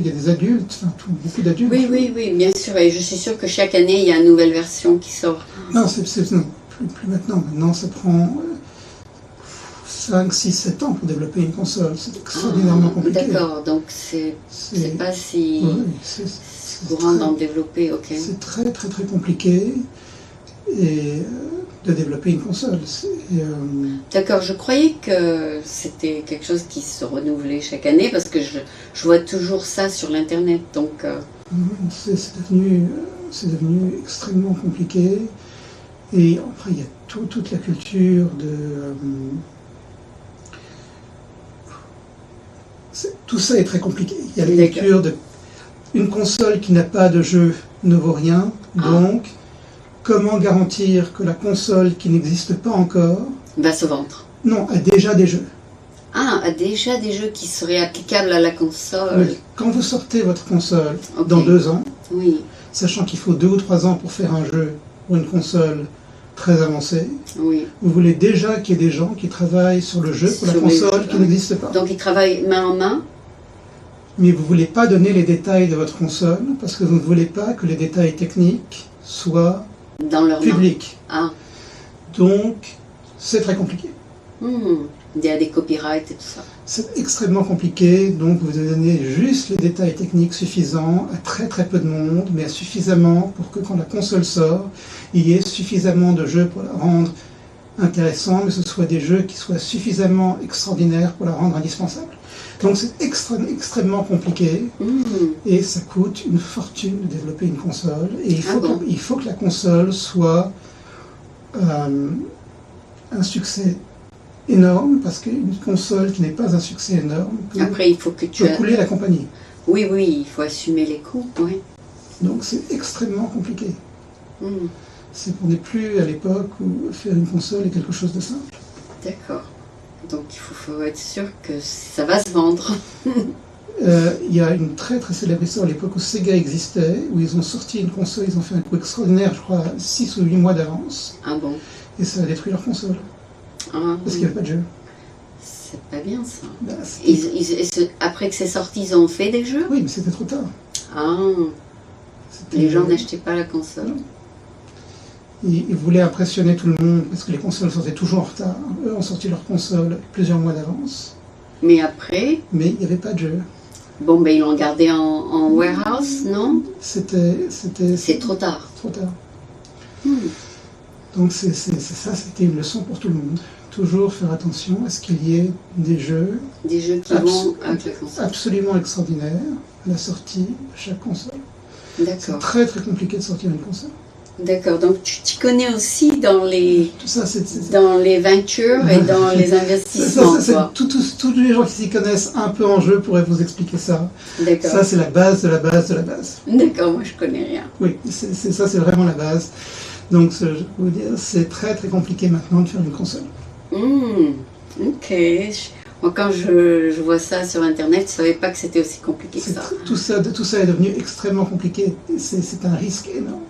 a des adultes, beaucoup d'adultes. Oui, bien sûr. Et je suis sûre que chaque année, il y a une nouvelle version qui sort. Non, non, plus maintenant. Maintenant, ça prend 5, 6, 7 ans pour développer une console. C'est extraordinairement compliqué. D'accord, donc c'est pas si Oui, courant d'en développer, ok. C'est très très très compliqué de développer une console. D'accord, je croyais que c'était quelque chose qui se renouvelait chaque année parce que je vois toujours ça sur l'internet, donc... C'est devenu extrêmement compliqué. Et après, il y a toute la culture de... tout ça est très compliqué. Il y a la culture de... Une console qui n'a pas de jeu ne vaut rien. Donc, comment garantir que la console qui n'existe pas encore... va se vendre. Non, a déjà des jeux. Ah, déjà des jeux qui seraient applicables à la console. Oui. Quand vous sortez votre console Ok. dans 2 ans, Oui, sachant qu'il faut 2 ou 3 ans pour faire un jeu pour une console très avancée, oui. vous voulez déjà qu'il y ait des gens qui travaillent sur le jeu pour la Sur les console jeux, qui hein. n'existe pas. Donc ils travaillent main en main. Mais vous ne voulez pas donner les détails de votre console parce que vous ne voulez pas que les détails techniques soient Dans leur main. publics. Ah, Donc, c'est très compliqué. il y a des copyrights et tout ça. C'est extrêmement compliqué, donc vous devez donner juste les détails techniques suffisants à très très peu de monde, mais à suffisamment pour que quand la console sort, il y ait suffisamment de jeux pour la rendre intéressante, mais ce soit des jeux qui soient suffisamment extraordinaires pour la rendre indispensable. Donc c'est extrêmement compliqué et ça coûte une fortune de développer une console. Et il faut que la console soit un succès énorme, parce qu'une console qui n'est pas un succès énorme peut, Après, il faut que tu peut couler la compagnie. Oui, oui, il faut assumer les coûts, oui. Donc c'est extrêmement compliqué. Hmm, On n'est plus à l'époque où faire une console est quelque chose de simple. D'accord. Donc il faut être sûr que ça va se vendre. Il y a une très très célèbre histoire à l'époque où Sega existait, où ils ont sorti une console, ils ont fait un coup extraordinaire, je crois, 6 ou 8 mois d'avance, Ah bon? et ça a détruit leur console, Ah, parce qu'il n'y avait pas de jeu. c'est pas bien ça. Ben, c'était- Après que c'est sorti, ils ont fait des jeux? Oui, mais c'était trop tard. Ah, C'était- les gens n'achetaient pas la console. Ils voulaient impressionner tout le monde, parce que les consoles sortaient toujours en retard. Eux ont sorti leur console plusieurs mois d'avance, Mais après, mais il n'y avait pas de jeu. bon, ben ils l'ont gardé en warehouse, non? C'était C'est trop tard. trop tard. Hmm. Donc c'était une leçon pour tout le monde. Toujours faire attention à ce qu'il y ait des jeux Des jeux qui vont avec la console. absolument extraordinaires à la sortie de chaque console. C'est D'accord. très très compliqué de sortir une console. D'accord. Donc tu t'y connais aussi dans les Tout ça, dans les ventures et dans les investissements, quoi. tous les gens qui s'y connaissent un peu en jeu pourraient vous expliquer ça. D'accord. Ça, c'est la base de la base de la base. D'accord, moi je connais rien. Oui, ça, c'est vraiment la base. Donc, je peux vous dire, c'est très très compliqué maintenant de faire une console. Ok. Moi, quand je vois ça sur Internet, je ne savais pas que c'était aussi compliqué que ça. Tout ça est devenu extrêmement compliqué. C'est un risque énorme.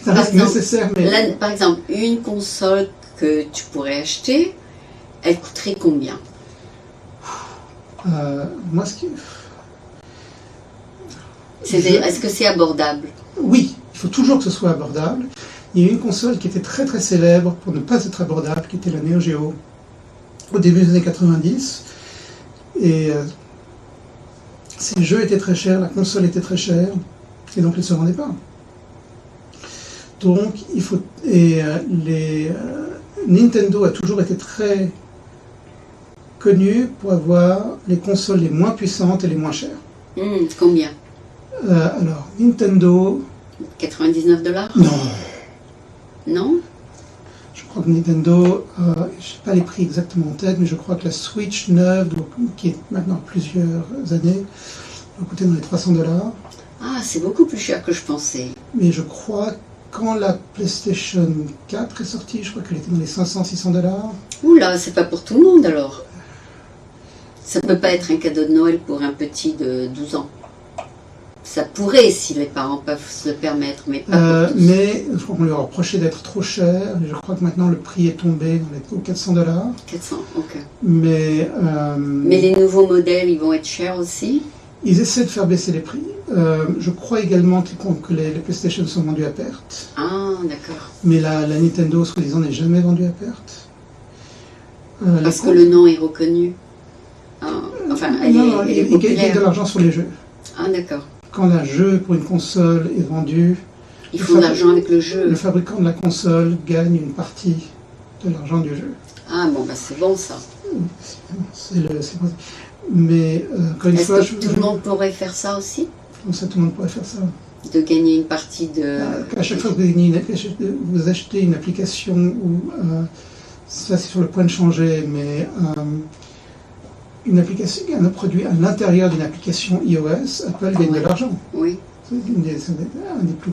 C'est un Par risque exemple, nécessaire, mais Là, par exemple, une console que tu pourrais acheter, elle coûterait combien? moi, ce qui... Est-ce que c'est abordable? Oui, il faut toujours que ce soit abordable. Il y a une console qui était très très célèbre pour ne pas être abordable, qui était la Neo Geo, au début des années 90. Et ces jeux étaient très chers, la console était très chère, et donc elle ne se vendait pas. Donc, Nintendo a toujours été très connu pour avoir les consoles les moins puissantes et les moins chères. Combien? Alors, Nintendo... 99 $? Non, Non? je crois que Nintendo, je ne sais pas les prix exactement en tête, mais je crois que la Switch neuve, donc, qui est maintenant plusieurs années, va coûter dans les 300 $. Ah, c'est beaucoup plus cher que je pensais. Mais je crois quand la PlayStation 4 est sortie, je crois qu'elle était dans les 500-600 $. Oula, c'est pas pour tout le monde alors. Ça peut pas être un cadeau de Noël pour un petit de 12 ans. Ça pourrait si les parents peuvent se le permettre, mais pas pour tous. Mais je crois qu'on lui a reproché d'être trop cher. Et je crois que maintenant le prix est tombé aux 400 $. 400, ok. Mais les nouveaux modèles, ils vont être chers aussi? ils essaient de faire baisser les prix. Je crois également que les PlayStation sont vendus à perte. Ah, d'accord. Mais la Nintendo, soi-disant, n'est jamais vendue à perte. Parce que le nom est reconnu. Enfin, elle est il gagne populaire. de l'argent sur les jeux. Ah, d'accord. Quand un jeu pour une console est vendu, Ils font de l'argent avec le jeu. le fabricant de la console gagne une partie de l'argent du jeu. Ah, bon, bah c'est bon ça. Mais encore une fois, Est-ce que tout le monde pourrait faire ça aussi? je pense que tout le monde pourrait faire ça. De gagner une partie de... À chaque fois que vous achetez une application, ou ça c'est sur le point de changer, mais une application, un produit à l'intérieur d'une application iOS, Apple gagne de l'argent. Oui. C'est une des plus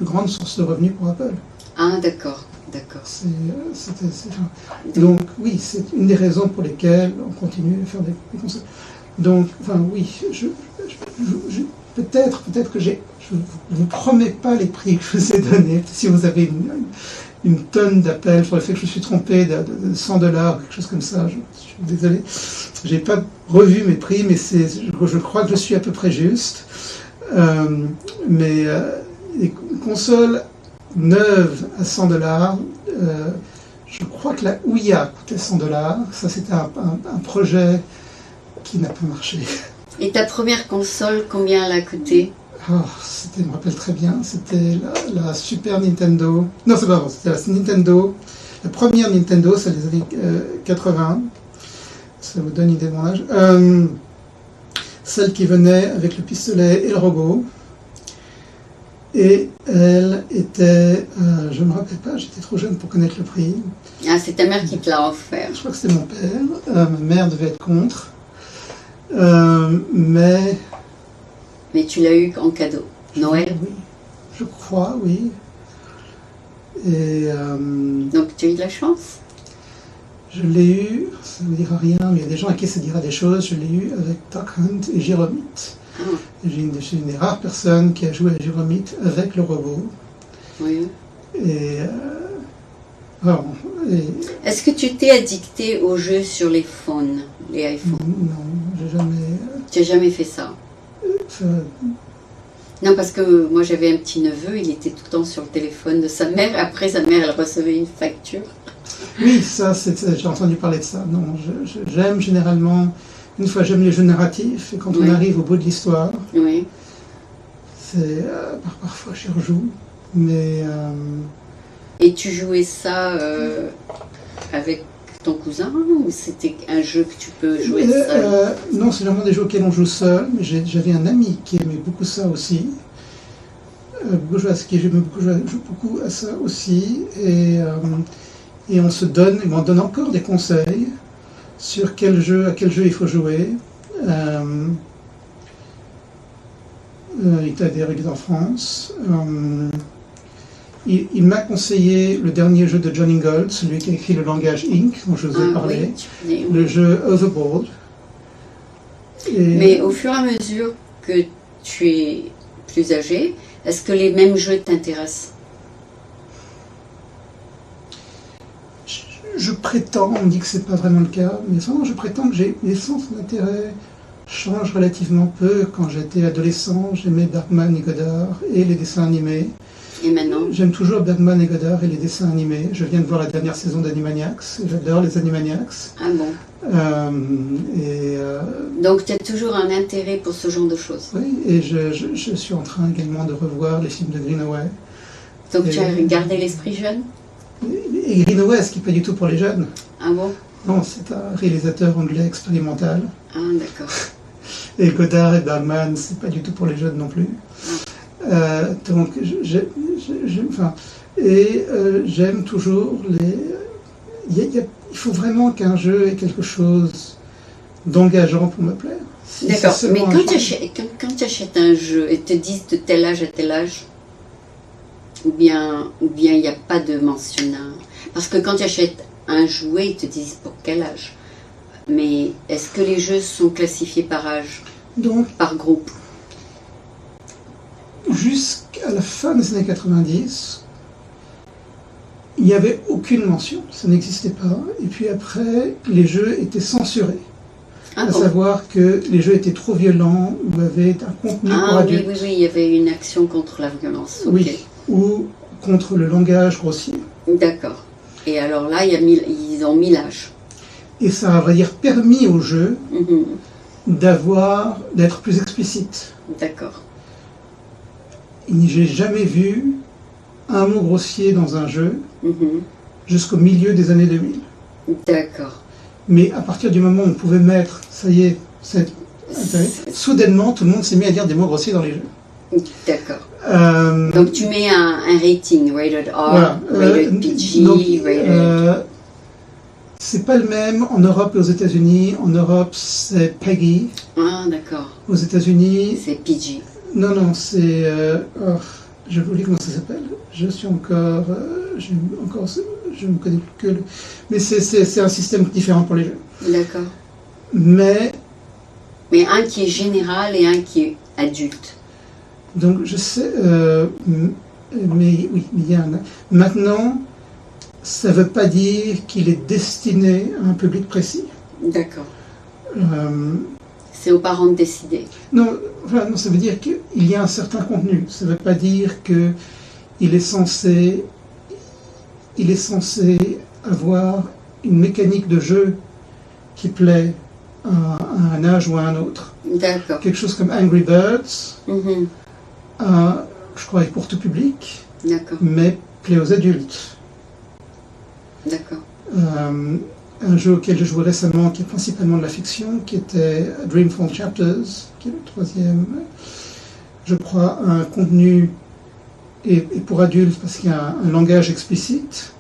grandes sources de revenus pour Apple. Ah, d'accord, d'accord. Donc oui, c'est une des raisons pour lesquelles on continue à faire des consoles. Donc, enfin oui, peut-être que je ne vous promets pas les prix que je vous ai donnés. Si vous avez une tonne d'appels sur le fait que je me suis trompé de $100, quelque chose comme ça, je suis désolé. Je n'ai pas revu mes prix, mais je crois que je suis à peu près juste. Mais les consoles neuves à $100, je crois que la Ouya coûtait $100. Ça, c'était un projet qui n'a pas marché. Et ta première console, combien elle a coûté? Je me rappelle très bien, c'était la Super Nintendo. Non, c'est pas vrai, c'était la Nintendo. La première Nintendo, c'est les années 80. Ça vous donne une idée de mon âge. Celle qui venait avec le pistolet et le robot. Et elle était, je ne me rappelle pas, j'étais trop jeune pour connaître le prix. Ah, c'est ta mère qui te l'a offert. Je crois que c'était mon père. Ma mère devait être contre. Mais tu l'as eu en cadeau. Noël? Oui, je crois, oui. Et donc tu as eu de la chance? Je l'ai eu, ça ne vous dira rien, mais il y a des gens à qui ça dira des choses. Je l'ai eu avec Duck Hunt et Gyromite. Ah. J'ai une des rares personnes qui a joué à Gyromite avec le robot. Oui. Et vraiment. Est-ce que tu t'es addicté aux jeux sur les phones, les iPhones? Non, j'ai jamais. Tu n'as jamais fait ça? Non, parce que moi j'avais un petit neveu, il était tout le temps sur le téléphone de sa mère. Après, sa mère, elle recevait une facture. Oui, ça, j'ai entendu parler de ça. Non, j'aime généralement. Une fois, j'aime les jeux narratifs, et quand on arrive au bout de l'histoire, oui. C'est parfois j'y rejoue, mais. Et tu jouais ça avec ton cousin, ou c'était un jeu que tu peux jouer seul? Non, c'est vraiment des jeux auxquels on joue seul, mais j'avais un ami qui aimait beaucoup ça aussi. J'aimais beaucoup à ça aussi, et on se donne, on donne encore des conseils sur à quel jeu il faut jouer. Il était à des règles en France. Il m'a conseillé le dernier jeu de John Ingold, celui qui a écrit le langage Inc, dont je vous ai parlé, le jeu Overboard. Mais au fur et à mesure que tu es plus âgé, est-ce que les mêmes jeux t'intéressent? Je prétends, on me dit que c'est pas vraiment le cas, mais je prétends que mes centres d'intérêt changent relativement peu. Quand j'étais adolescent, j'aimais Bergman et Godard et les dessins animés. Et maintenant? J'aime toujours Bergman et Godard et les dessins animés. Je viens de voir la dernière saison d'Animaniacs. J'adore les Animaniacs. Ah bon? Donc tu as toujours un intérêt pour ce genre de choses? Oui, et je suis en train également de revoir les films de Greenaway. Donc tu as gardé l'esprit jeune? Et Greenaway, ce qui n'est pas du tout pour les jeunes. Ah bon? Non, c'est un réalisateur anglais expérimental. Ah d'accord. Et Godard et Bergman, c'est pas du tout pour les jeunes non plus. Ah. Donc, j'aime toujours les. Il faut vraiment qu'un jeu ait quelque chose d'engageant pour me plaire. D'accord, mais quand tu achètes un jeu et te disent de tel âge à tel âge, ou bien il n'y a pas de mention. Parce que quand tu achètes un jouet, ils te disent pour quel âge. Mais est-ce que les jeux sont classifiés par âge? Donc, par groupe? Jusqu'à la fin des années 90, il n'y avait aucune mention, ça n'existait pas. Et puis après, les jeux étaient censurés. À savoir que les jeux étaient trop violents ou avaient un contenu pour adultes. Oui, il y avait une action contre la violence. Okay. Oui, ou contre le langage grossier. D'accord. Et alors là, ils ont mis l'âge. Et ça a, à vrai dire, permis au jeu d'être plus explicite. D'accord. J'ai jamais vu un mot grossier dans un jeu jusqu'au milieu des années 2000. D'accord. Mais à partir du moment où on pouvait mettre, ça y est, soudainement, tout le monde s'est mis à dire des mots grossiers dans les jeux. D'accord. Donc tu mets un rating, rated R, voilà. Rated PG, rated... c'est pas le même en Europe et aux États-Unis. En Europe, c'est PEGI. Ah, d'accord. Aux États-Unis... c'est PG. Non, c'est... je vous dis comment ça s'appelle. Je suis encore, je ne connais que le... Mais c'est un système différent pour les jeux. D'accord. Mais un qui est général et un qui est adulte. donc je sais, mais oui, il y en a. Maintenant, ça ne veut pas dire qu'il est destiné à un public précis. D'accord. Euh, C'est aux parents de décider. non, enfin, non, ça veut dire qu'il y a un certain contenu. Ça ne veut pas dire qu'il est censé avoir une mécanique de jeu qui plaît à un âge ou à un autre. D'accord. Quelque chose comme Angry Birds, Mhm. je crois, est pour tout public, D'accord. mais plaît aux adultes. D'accord. Un jeu auquel j'ai joué récemment, qui est principalement de la fiction, qui était Dreamfall Chapters, qui est le troisième, je crois, un contenu et pour adultes parce qu'il y a un langage explicite,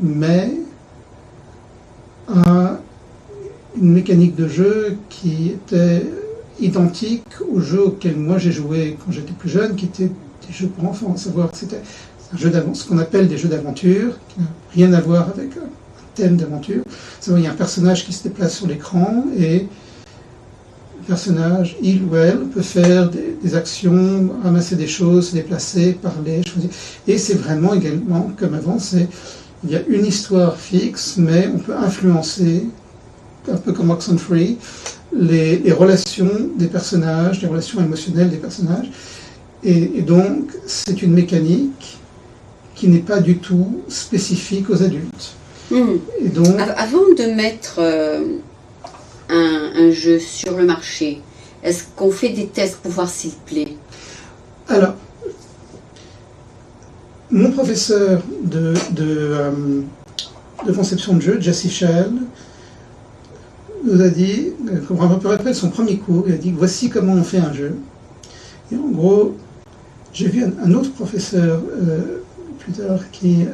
mais une mécanique de jeu qui était identique aux jeux auxquels moi j'ai joué quand j'étais plus jeune, qui étaient des jeux pour enfants, à savoir que c'était un jeu ce qu'on appelle des jeux d'aventure, qui n'a rien à voir avec un thème d'aventure. Il y a un personnage qui se déplace sur l'écran et le personnage, il ou elle, peut faire des actions, ramasser des choses, se déplacer, parler, choisir. Et c'est vraiment également, comme avant, il y a une histoire fixe, mais on peut influencer, un peu comme Oxenfree, les relations des personnages, les relations émotionnelles des personnages. Et donc, c'est une mécanique qui n'est pas du tout spécifique aux adultes. Et donc, Avant de mettre un jeu sur le marché, est-ce qu'on fait des tests pour voir s'il plaît? alors, mon professeur de conception de jeu, Jesse Shell, nous a dit, quand on peut répéter son premier cours, il a dit voici comment on fait un jeu. Et en gros, j'ai vu un autre professeur plus tard qui...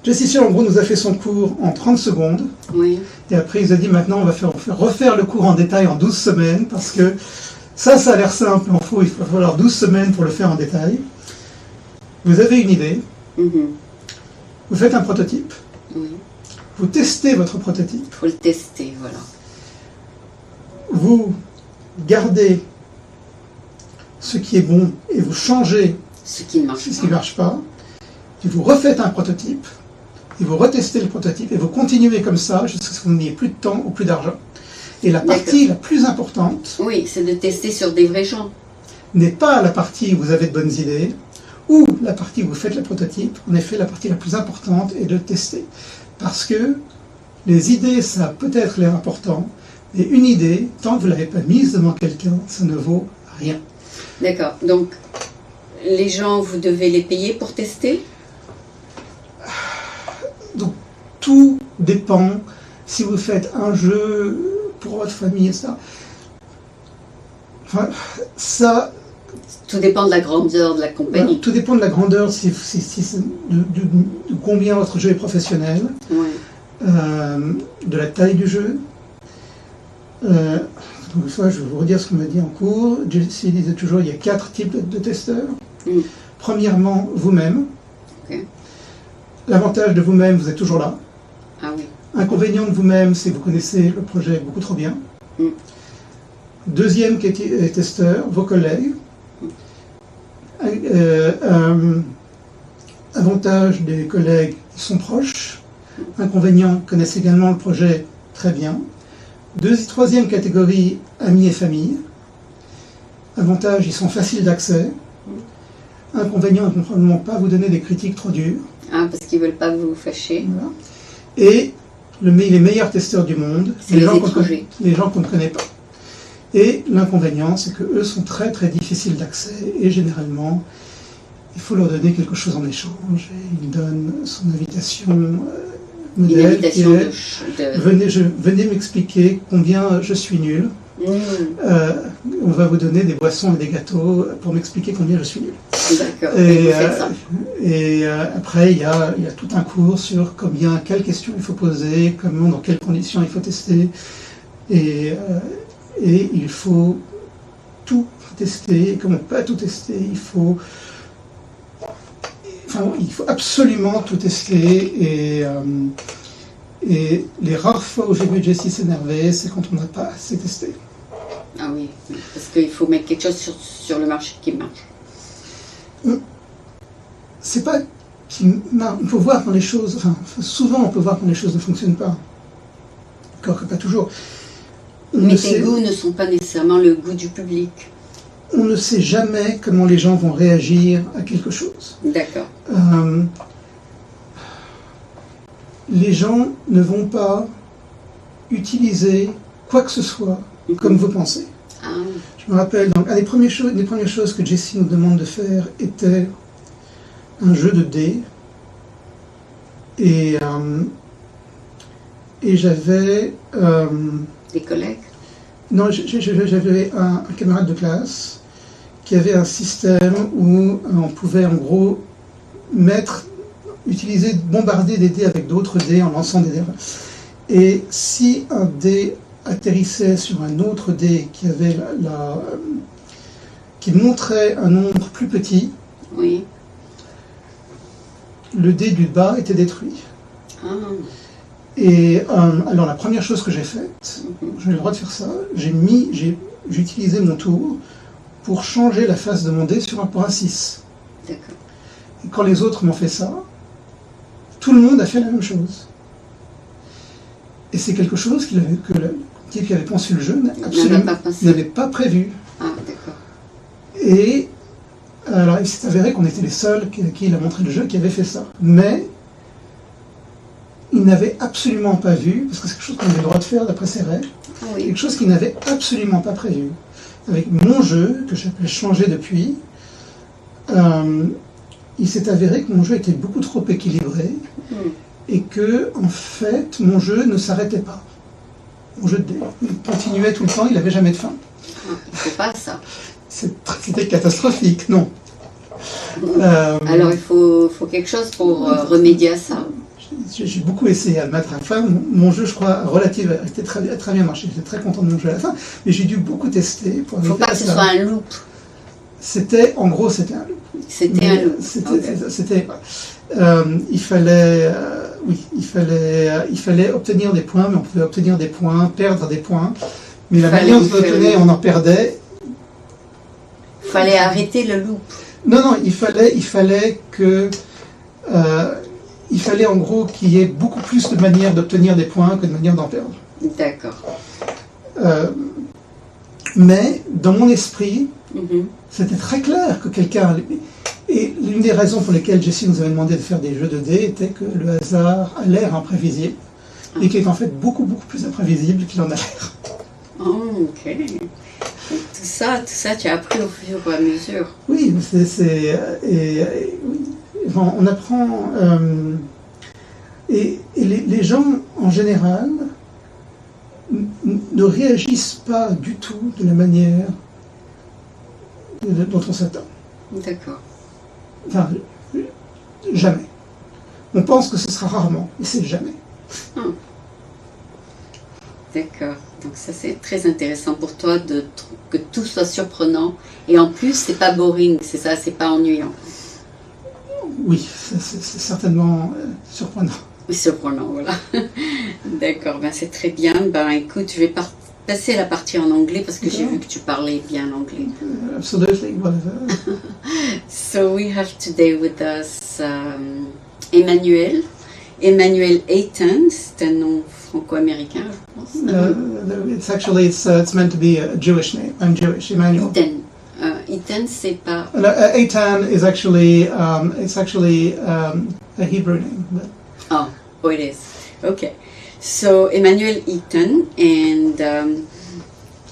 Jesse Shell, en gros, nous a fait son cours en 30 secondes. Oui. Et après, il nous a dit maintenant, on va refaire le cours en détail en 12 semaines, parce que ça a l'air simple, mais il va falloir 12 semaines pour le faire en détail. Vous avez une idée, vous faites un prototype, Oui. vous testez votre prototype, Il faut le tester, voilà. vous gardez ce qui est bon et vous changez Ce qui ne marche ce qui pas. ne marche pas, et vous refaites un prototype, et vous retestez le prototype, et vous continuez comme ça jusqu'à ce que vous n'ayez plus de temps ou plus d'argent. Et la partie la plus importante Oui, c'est de tester sur des vrais gens. n'est pas la partie où vous avez de bonnes idées, ou la partie où vous faites le prototype. En effet, la partie la plus importante est de tester. Parce que les idées, ça a peut-être l'air important, mais une idée, tant que vous ne l'avez pas mise devant quelqu'un, ça ne vaut rien. D'accord. Donc, les gens, vous devez les payer pour tester? Donc, tout dépend. Si vous faites un jeu pour votre famille, etc. Enfin, ça... Tout dépend de la grandeur de la compagnie. Tout dépend de la grandeur, de combien votre jeu est professionnel, de la taille du jeu. Donc, ça, je vais vous redire ce qu'on m'a dit en cours. Jesse disait toujours il y a 4 types de testeurs. Premièrement, vous-même. Ok. L'avantage de vous-même, vous êtes toujours là. Ah oui. Inconvénient de vous-même, c'est que vous connaissez le projet beaucoup trop bien. Deuxième testeur, vos collègues. Avantage des collègues, ils sont proches. Inconvénient, connaissent également le projet très bien. Troisième catégorie, amis et famille. Avantage, ils sont faciles d'accès. Inconvénient, ils ne vont probablement pas vous donner des critiques trop dures. Ah, parce qu'ils ne veulent pas vous fâcher. Voilà. Et les meilleurs testeurs du monde, c'est les étrangers. Les gens qu'on ne connaît pas. Et l'inconvénient, c'est qu'eux sont très très difficiles d'accès et généralement, il faut leur donner quelque chose en échange. Et ils donnent son invitation modèle. Une invitation venez m'expliquer combien je suis nul. On va vous donner des boissons et des gâteaux pour m'expliquer combien je suis nul. D'accord. Et après, il y a tout un cours sur quelles questions il faut poser, dans quelles conditions il faut tester. Et il faut tout tester, et comme on ne peut pas tout tester, il faut absolument tout tester, et les rares fois où j'ai vu Jessie s'énerver, c'est quand on n'a pas assez testé. Ah oui, parce qu'il faut mettre quelque chose sur le marché qui marche. C'est pas on peut voir quand les choses, souvent on peut voir quand les choses ne fonctionnent pas. Encore que pas toujours. Mais tes goûts ne sont pas nécessairement le goût du public. On ne sait jamais comment les gens vont réagir à quelque chose. D'accord. Les gens ne vont pas utiliser quoi que ce soit comme vous pensez. Ah. Je me rappelle, donc, une des premières choses que Jessie nous demande de faire était un jeu de dés. Et j'avais... Des collègues? Non, j'avais un camarade de classe qui avait un système où on pouvait en gros bombarder des dés avec d'autres dés en lançant des dés. Et si un dé atterrissait sur un autre dé qui montrait un nombre plus petit, oui, le dé du bas était détruit. Ah. Et alors la première chose que j'ai faite, j'ai le droit de faire ça, j'ai utilisé mon tour pour changer la face de mon dé pour un 6. D'accord. Et quand les autres m'ont fait ça, tout le monde a fait la même chose. Et c'est quelque chose que le type qui avait conçu le jeu n'avait pas prévu. Ah, d'accord. Et alors il s'est avéré qu'on était les seuls à qui il a montré le jeu qui avait fait ça. Mais il n'avait absolument pas vu, parce que c'est quelque chose qu'on avait le droit de faire d'après ses règles, oui. Quelque chose qu'il n'avait absolument pas prévu. Avec mon jeu, que j'appelle changer depuis, il s'est avéré que mon jeu était beaucoup trop équilibré, et que, en fait, mon jeu ne s'arrêtait pas. Mon jeu il continuait tout le temps, il n'avait jamais de fin. Ah, il ne faut pas ça. C'était catastrophique, non. Alors il faut quelque chose pour remédier à ça. J'ai beaucoup essayé à le mettre à la fin. Mon jeu, je crois, était très bien marché. J'étais très content de mon jeu à la fin, mais j'ai dû beaucoup tester. Il ne faut pas que ce soit un loop. En gros, c'était un loop. C'était un loop. Il fallait obtenir des points, mais on pouvait obtenir des points, perdre des points. Mais la manière dont on obtenait, on en perdait. Il fallait arrêter le loop. Non, il fallait en gros qu'il y ait beaucoup plus de manières d'obtenir des points que de manières d'en perdre. D'accord. Mais dans mon esprit, c'était très clair que quelqu'un... Et l'une des raisons pour lesquelles Jessie nous avait demandé de faire des jeux de dés était que le hasard a l'air imprévisible, et qu'il est en fait beaucoup, beaucoup plus imprévisible qu'il en a l'air. Oh, ok. Donc, tout ça, tu as appris au fur et à mesure. Oui, on apprend... et les gens, en général, ne réagissent pas du tout de la manière dont on s'attend. D'accord. Enfin, jamais. On pense que ce sera rarement, et c'est jamais. D'accord. Donc ça, c'est très intéressant pour toi que tout soit surprenant. Et en plus, c'est pas boring, c'est ça, c'est pas ennuyant. Oui, c'est certainement surprenant. Surprenant, voilà. D'accord, c'est très bien. Écoute, je vais passer la partie en anglais parce que j'ai vu que tu parlais bien anglais. Absolutely. So we have today with us Emmanuel Ayton, c'est un nom franco-américain, je pense. It's meant to be a Jewish name. I'm Jewish, Emmanuel. Ayton, c'est pas... Ayton is actually, a Hebrew name. But... Oh, it is. Okay. So, Emmanuel Ayton, and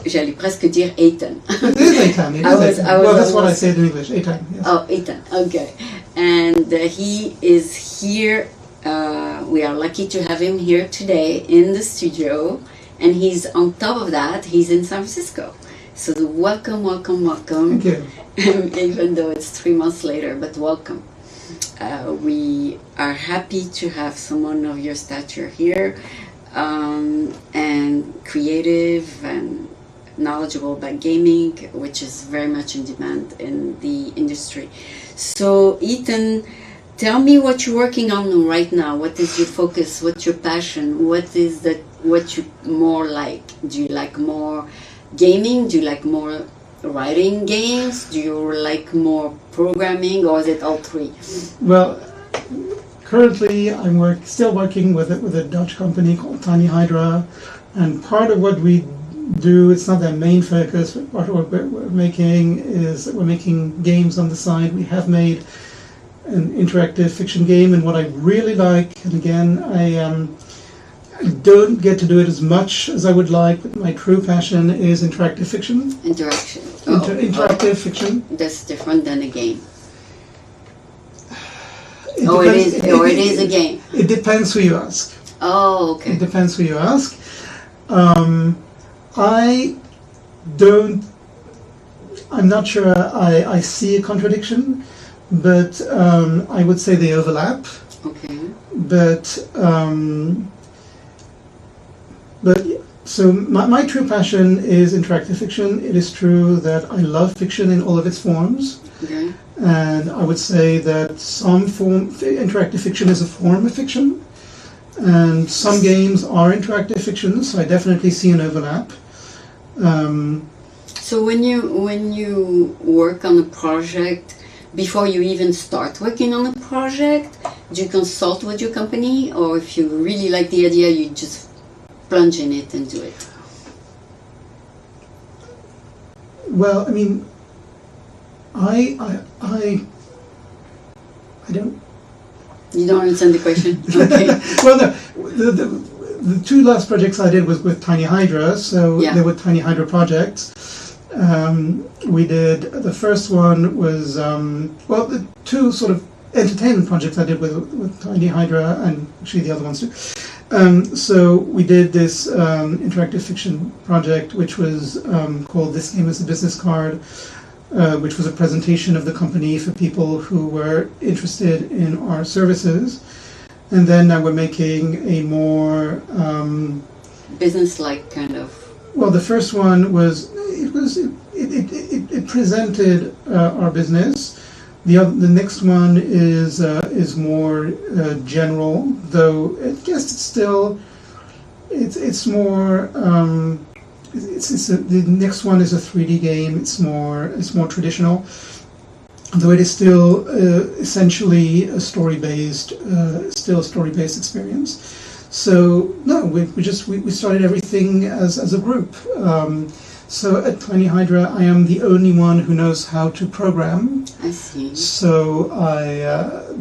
j'allais presque dire Ayton. It is Ayton. That's what I said in English, Ayton. Yes. Oh, Ayton, okay. And he is here. We are lucky to have him here today in the studio. And he's on top of that, he's in San Francisco. So welcome. Thank you. Even though it's 3 months later, but welcome. We are happy to have someone of your stature here, and creative and knowledgeable about gaming, which is very much in demand in the industry. So, Ethan, tell me what you're working on right now. What is your focus? What's your passion? What you more like? Do you like more gaming? Do you like more writing games? Do you like more programming, or is it all three? Well, currently I'm still working with a Dutch company called Tiny Hydra, and part of what we do, it's not their main focus, but part of what we're making is that we're making games on the side. We have made an interactive fiction game, and what I really like, and again, I don't get to do it as much as I would like, but my true passion is interactive fiction. Interaction. Interactive fiction. That's different than a game. It is a game. It depends who you ask. Oh, okay. It depends who you ask. I'm not sure I see a contradiction, but I would say they overlap. Okay. But so my true passion is interactive fiction. It is true that I love fiction in all of its forms. Okay. And I would say that interactive fiction is a form of fiction, and some games are interactive fiction, so I definitely see an overlap. So when you work on a project, before you even start working on a project, do you consult with your company, or if you really like the idea, you just plunge in it and do it? Well, I mean, I don't. You don't understand the question? Okay. Well, no, the two last projects I did was with Tiny Hydra, so Yeah. they were Tiny Hydra projects. We did, the first one was, the two sort of entertainment projects I did with Tiny Hydra, and actually the other ones too. So we did this interactive fiction project, which was called This Game is a Business Card, which was a presentation of the company for people who were interested in our services. And then now we're making a more business-like kind of. Well, the first one it presented our business. The next one is more general, though I guess it's more. The next one is a 3D game. It's more traditional, though it is still essentially a story-based experience. So no, we started everything as a group. So at Tiny Hydra, I am the only one who knows how to program. I see. So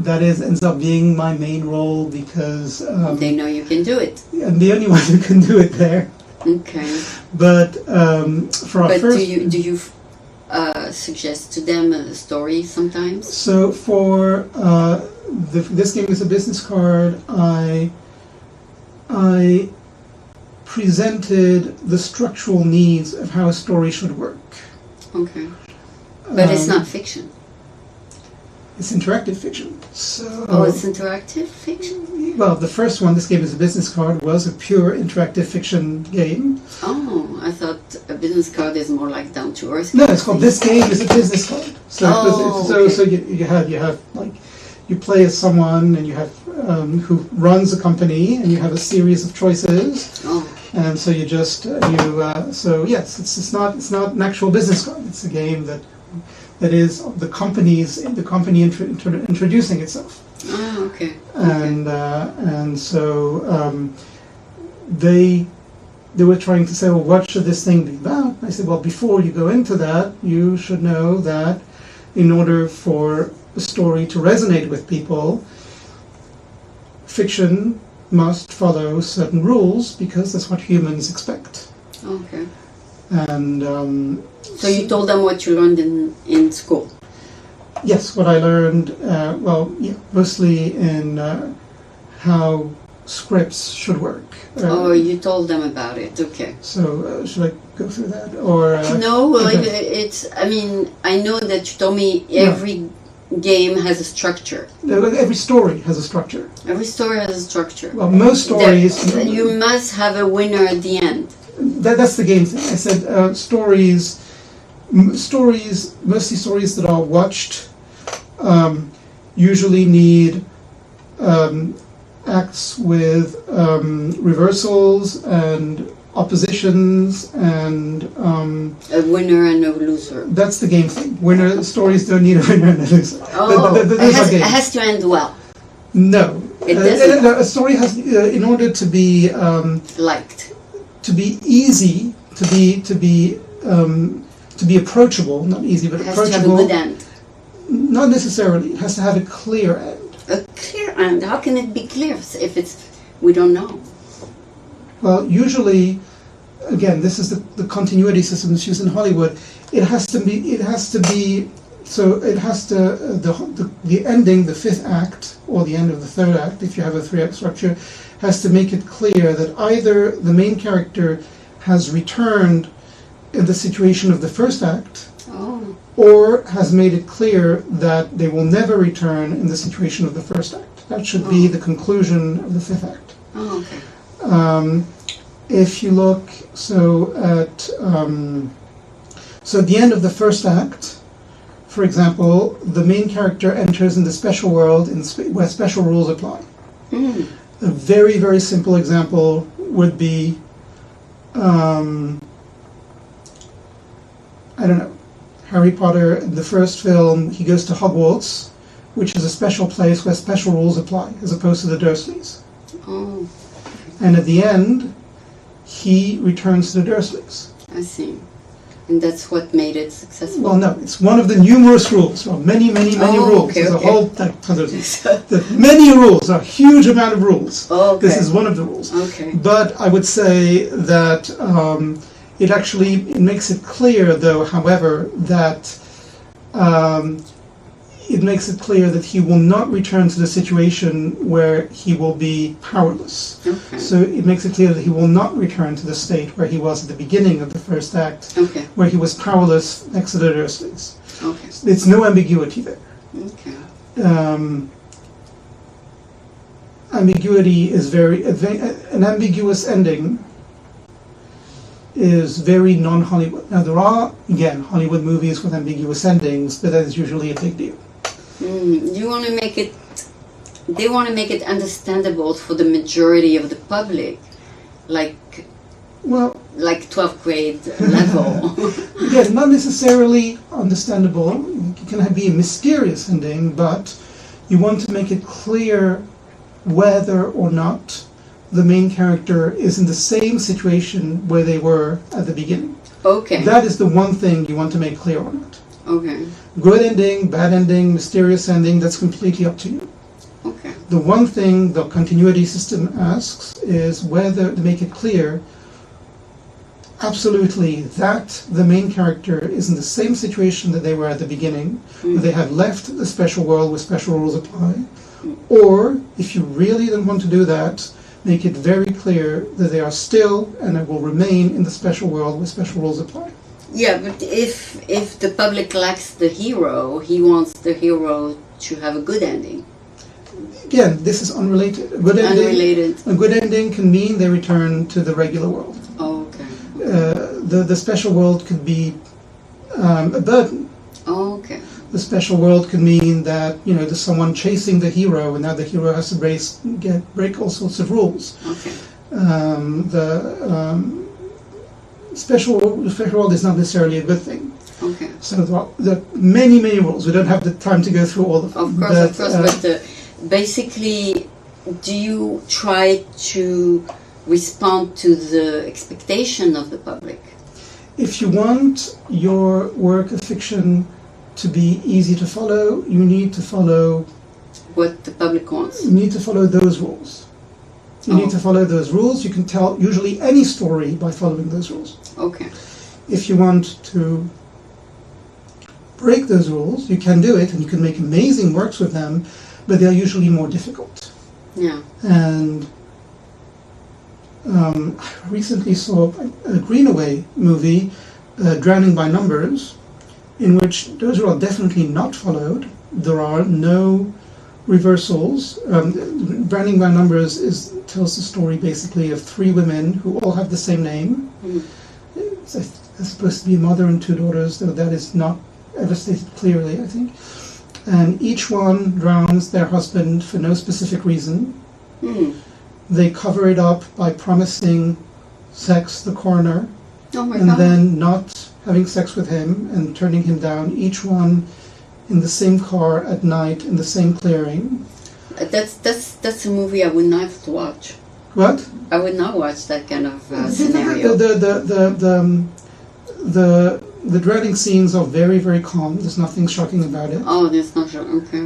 that ends up being my main role, because they know you can do it. I'm the only one who can do it there. Okay. But for our first, do you suggest to them a story sometimes? So for This Game is a Business Card, I presented the structural needs of how a story should work. Okay. But it's not fiction. It's interactive fiction. So, it's interactive fiction? Well, the first one, This Game is a Business Card, was a pure interactive fiction game. Oh, I thought a business card is more like down to earth. No, it's called This Game is a Business Card. So, so you have like, you play as someone, and you have who runs a company, and you have a series of choices. Oh. And so you just so yes, it's not an actual business card. It's a game that is the company introducing itself. Oh, okay. And so they were trying to say, well, what should this thing be about? I said, well, before you go into that, you should know that in order for a story to resonate with people, fiction must follow certain rules, because that's what humans expect. Okay. And so you told them what you learned in school? Yes, what I learned, mostly in how scripts should work. You told them about it, okay. So should I go through that? Or no, well, okay. I know that you told me every game has a structure. Every story has a structure. Every story has a structure. Well, most stories... You must have a winner at the end. that's the game thing. I said stories, mostly stories that are watched, usually need acts with reversals and oppositions and a winner and a loser. that's the game thing. Stories don't need a winner and a loser. Oh, it has to end well. No. It doesn't. A story has, in order to be Liked. to be easy, to be approachable, not easy, but It has to have a approachable. good end. Not necessarily. It has to have a clear end. A clear end. How can it be clear if it's we don't know? Well, usually, again, this is the continuity system that's used in Hollywood. It has to be. So it has to the ending, the fifth act, or the end of the third act, if you have a three-act structure, has to make it clear that either the main character has returned in the situation of the first act, Oh. or has made it clear that they will never return in the situation of the first act. That should be the conclusion of the fifth act. Oh, okay. If you look at the end of the first act, for example, the main character enters in the special world where special rules apply. Mm. A very, very simple example would be, I don't know, Harry Potter, in the first film, he goes to Hogwarts, which is a special place where special rules apply, as opposed to the Dursleys. Oh, And at the end, he returns to the Dursleys. I see. And that's what made it successful. Well, no, it's one of the numerous rules. Well, many rules. Okay, There's okay. a whole, many rules, a huge amount of rules. Okay. This is one of the rules. Okay. But I would say that it makes it clear, though, however, that it makes it clear that he will not return to the situation where he will be powerless. Okay. So it makes it clear that he will not return to the state where he was at the beginning of the first act, Okay. where he was powerless next to the Dursleys. Okay. It's no ambiguity there. Okay. Ambiguity is an ambiguous ending is very non-Hollywood. Now there are, again, Hollywood movies with ambiguous endings, but that is usually a big deal. You want to make it. They want to make it understandable for the majority of the public, like Well, 12th grade level. again, not necessarily understandable. It can be a mysterious ending, but you want to make it clear whether or not the main character is in the same situation where they were at the beginning. Okay. That is the one thing you want to make clear on it. Okay. Good ending, bad ending, mysterious ending, that's completely up to you. Okay. The one thing the continuity system asks is whether to make it clear absolutely that the main character is in the same situation that they were at the beginning, where they have left the special world where special rules apply, or if you really don't want to do that, make it very clear that they are still and will remain in the special world where special rules apply. Yeah, but if the public lacks the hero, he wants the hero to have a good ending. Again, this is unrelated. Unrelated. A good ending can mean they return to the regular world. Oh, okay. The special world could be a burden. Oh, okay. The special world could mean that there's someone chasing the hero, and now the hero has to break all sorts of rules. Okay. The special world is not necessarily a good thing. Okay. So there are many rules. We don't have the time to go through all of them. Of course. But basically, do you try to respond to the expectation of the public? If you want your work of fiction to be easy to follow, you need to follow what the public wants. You need to follow those rules. You need to follow those rules. You can tell usually any story by following those rules. Okay. If you want to break those rules, you can do it, and you can make amazing works with them, but they're usually more difficult. Yeah. And I recently saw a Greenaway movie, Drowning by Numbers, in which those rules are definitely not followed. There are no reversals. Drowning by Numbers tells the story basically of three women who all have the same name. It's supposed to be a mother and two daughters, though that is not ever stated clearly, I think. And each one drowns their husband for no specific reason. They cover it up by promising sex the coroner, and then not having sex with him and turning him down, each one in the same car at night in the same clearing. That's a movie I would not have to watch. What? I would not watch that kind of scenario. The drowning scenes are very, very calm. There's nothing shocking about it. Oh, there's not sure. Okay.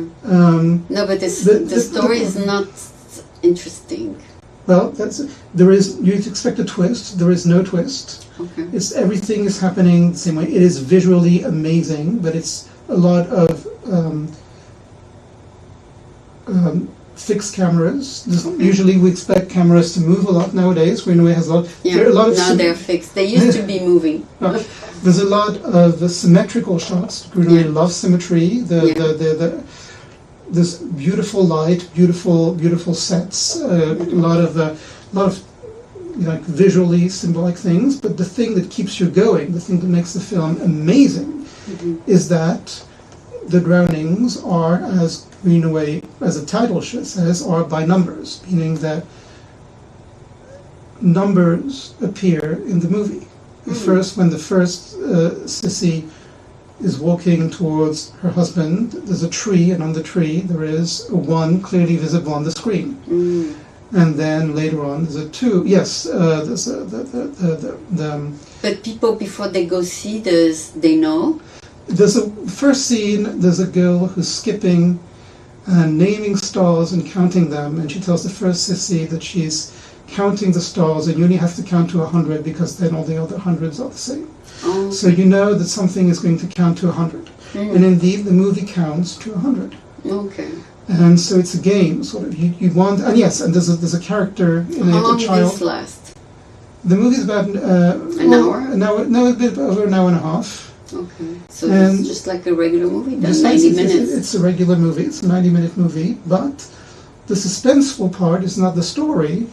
No, but the story is not interesting. Well, you'd expect a twist. There is no twist. Okay. Everything is happening the same way. It is visually amazing, but it's a lot of fixed cameras. Usually we expect cameras to move a lot nowadays. Greenaway has a lot. Yeah, now they're fixed. They used to be moving. There's a lot of symmetrical shots. Greenaway loves symmetry. This beautiful light, beautiful sets. A lot of like visually symbolic things. But the thing that keeps you going, the thing that makes the film amazing, is that the drownings are, as Greenaway, as the title says, are by numbers, meaning that numbers appear in the movie. When the first Sissy is walking towards her husband, there's a tree, and on the tree there is a 1 clearly visible on the screen. And then later on there's a 2. Yes, there's But people, before they go see this, they know? There's a first scene, there's a girl who's skipping and naming stars and counting them, and she tells the first Sissy that she's counting the stars and you only have to count to 100 because then all the other hundreds are the same. Oh. So you know that something is going to count to 100. And indeed the movie counts to 100. Okay. And so it's a game, sort of. You want, and yes, and there's a character in How it, long a did child. this last? The movie's about an hour? No, a bit over an hour and a half. Okay, so it's just like a regular movie, then Just 90 minutes. It's a regular movie. It's a 90-minute movie, but the suspenseful part is not the story.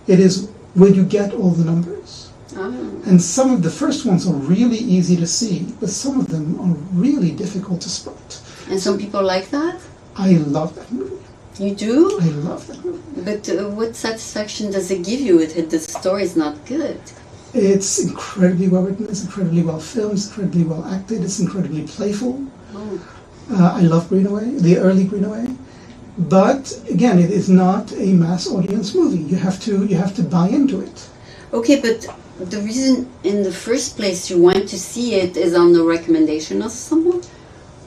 It is when you get all the numbers. And some of the first ones are really easy to see, but some of them are really difficult to spot. And some people like that? I love that movie. You do? I love that movie. But what satisfaction does it give you if the story is not good? It's incredibly well written, it's incredibly well filmed, it's incredibly well acted, it's incredibly playful. I love Greenaway, the early Greenaway. But again, it is not a mass audience movie. You have to buy into it. Okay, but the reason in the first place you went to see it is on the recommendation of someone?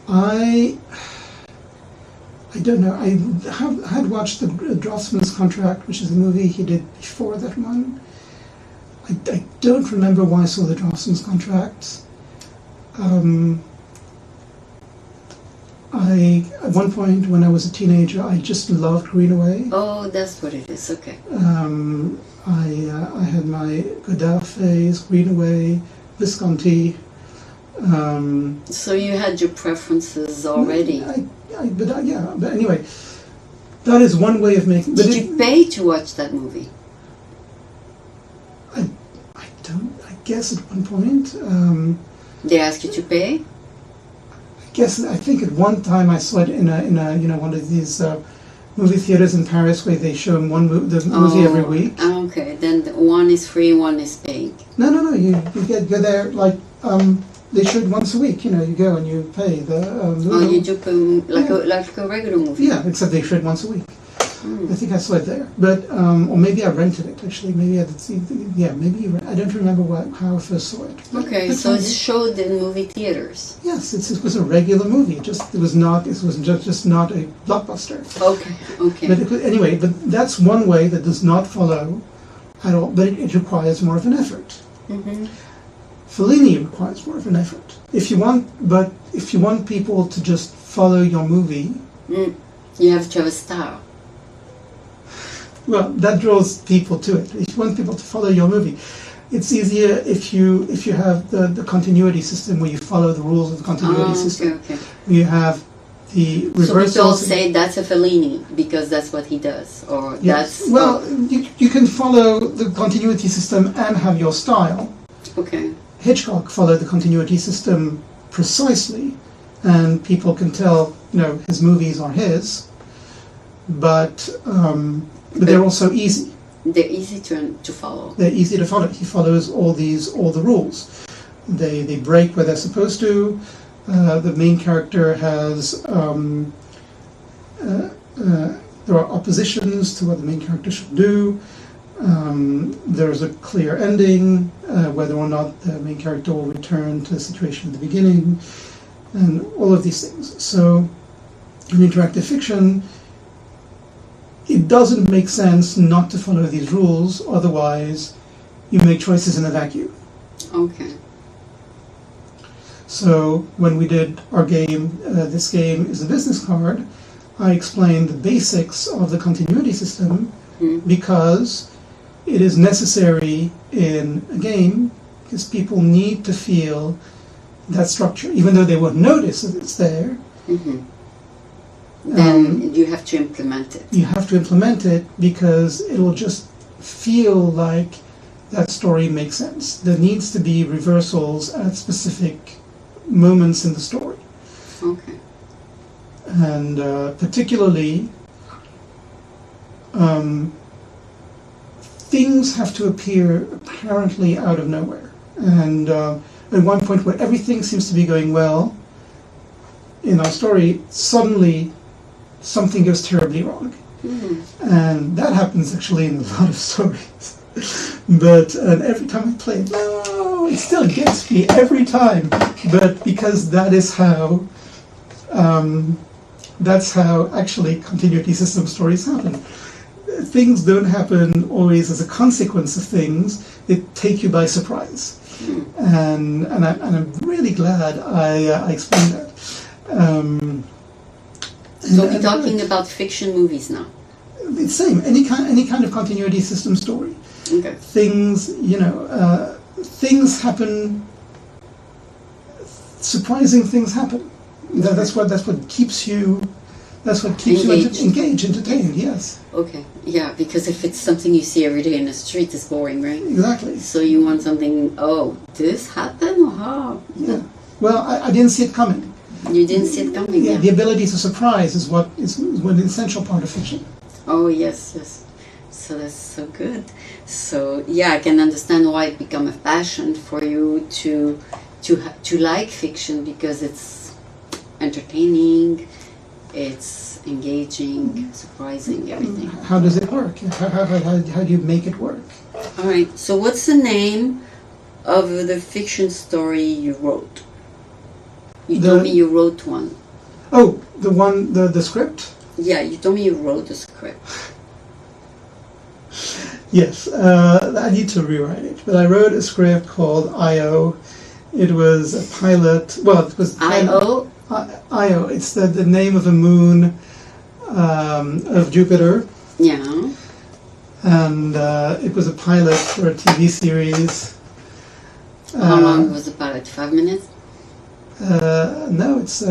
I don't know. I had watched The Draftsman's Contract, which is a movie he did before that one. I don't remember why I saw The Draftsman's Contract. At one point when I was a teenager, I just loved Greenaway. Oh, that's what it is. Okay. I had my Godard phase, Greenaway, Visconti. So you had your preferences already. But anyway, that is one way of making. Did you pay to watch that movie? I guess at one point. They asked you to pay? I think at one time I saw it in a one of these movie theaters in Paris where they show the movie every week. Okay, then one is free, one is paid. No. You go there like they show it once a week. You go and you pay the. You do pay like a regular movie. Yeah, except they show it once a week. I think I saw it there, but or maybe I rented it actually. Maybe I did see. Maybe I don't remember how I first saw it. Okay, so it's showed in movie theaters. Yes, it was a regular movie. It was not not a blockbuster. Okay. But anyway, but that's one way that does not follow at all. But it requires more of an effort. Fellini requires more of an effort. If you want people to just follow your movie, you have to have a style. Well, that draws people to it. If you want people to follow your movie, it's easier if you have the continuity system where you follow the rules of the continuity system. Okay. You have the So people reversals. say that's a Fellini because that's what he does, or Yes. that's Well, you can follow the continuity system and have your style. okay. Hitchcock followed the continuity system precisely, and people can tell, his movies are his, but they're also easy. They're easy to follow. They're easy to follow. He follows all the rules. They break where they're supposed to. The main character has there are oppositions to what the main character should do. There's a clear ending, whether or not the main character will return to the situation at the beginning, and all of these things. So, in interactive fiction, it doesn't make sense not to follow these rules, otherwise you make choices in a vacuum. Okay. So when we did our game, this game is a business card, I explained the basics of the continuity system because it is necessary in a game because people need to feel that structure, even though they won't notice that it's there. Then you have to implement it. You have to implement it because it will just feel like that story makes sense. There needs to be reversals at specific moments in the story. Okay. And particularly, things have to appear apparently out of nowhere. And at one point where everything seems to be going well in our story, suddenly something goes terribly wrong. And that happens actually in a lot of stories. But every time I play it, no, it still gets me every time. But because that's how actually continuity system stories happen. Things don't happen always as a consequence of things; they take you by surprise. And I'm really glad I explained that. So we're talking about fiction movies now. It's the same. Any kind of continuity system story. Okay. Things, things happen. Surprising things happen. That's what keeps you. That's what keeps Engaged. you engaged, entertained. Yes. Okay. Yeah, because if it's something you see every day in the street, it's boring, right? Exactly. So you want something. Oh, this happened? Wow. Yeah. Well, I didn't see it coming. You didn't see it coming. Yeah. The ability to surprise is what is an essential part of fiction. Oh yes, yes. So that's so good. So yeah, I can understand why it become a passion for you to like fiction because it's entertaining, it's engaging, surprising, everything. How does it work? How do you make it work? All right. So what's the name of the fiction story you wrote? You told me you wrote one. Oh, the script? Yeah, you told me you wrote the script. Yes, I need to rewrite it. But I wrote a script called I.O. It was a pilot. Well, it was I.O.? I.O. It's the name of a moon of Jupiter. Yeah. And it was a pilot for a TV series. How long was the pilot? 5 minutes? No, it's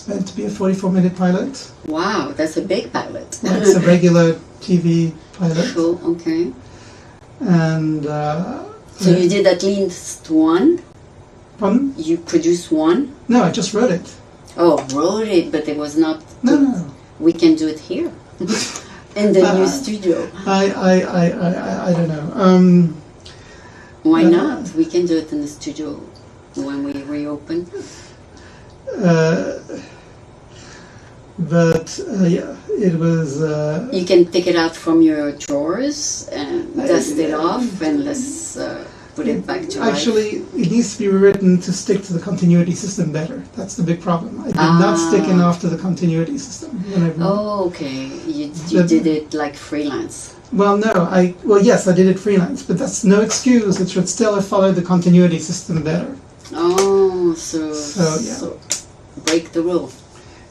meant to be a 44-minute pilot. Wow, that's a big pilot. It's a regular TV pilot. Cool, okay. And so you did at least one? pardon? You produced one? No, I just wrote it. Oh, wrote it, but it was not... No. We can do it here. In the new studio. I don't know. Why not? We can do it in the studio when we reopen. But yeah, it was. You can take it out from your drawers and dust it off and let's put it back to life. Actually, it needs to be rewritten to stick to the continuity system better. That's the big problem. I did not stick enough to the continuity system when I wrote. Oh, okay. You did it like freelance. Well, no, yes, I did it freelance, but that's no excuse. It should still have followed the continuity system better. Oh, so break the rule.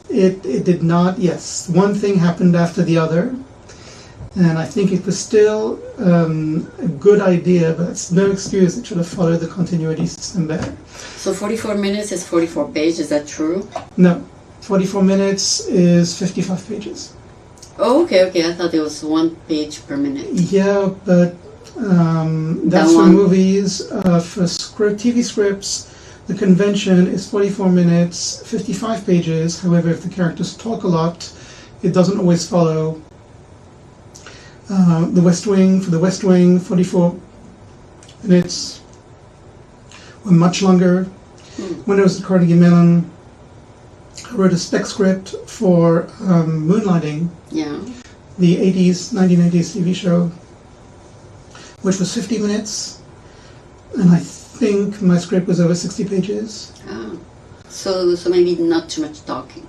It did not, yes. One thing happened after the other, and I think it was still a good idea, but it's no excuse. It should have followed the continuity system better. So 44 minutes is 44 pages, is that true? No, 44 minutes is 55 pages. Oh, okay. I thought it was 1 page per minute. Yeah, but that's for one. movies. For TV scripts, the convention is 44 minutes, 55 pages. However, if the characters talk a lot, it doesn't always follow. For the West Wing, 44 minutes were much longer. When I was at Carnegie Mellon, I wrote a spec script for Moonlighting, Yeah. the 1980s TV show, which was 50 minutes, and I think my script was over 60 pages. Ah. So maybe not too much talking.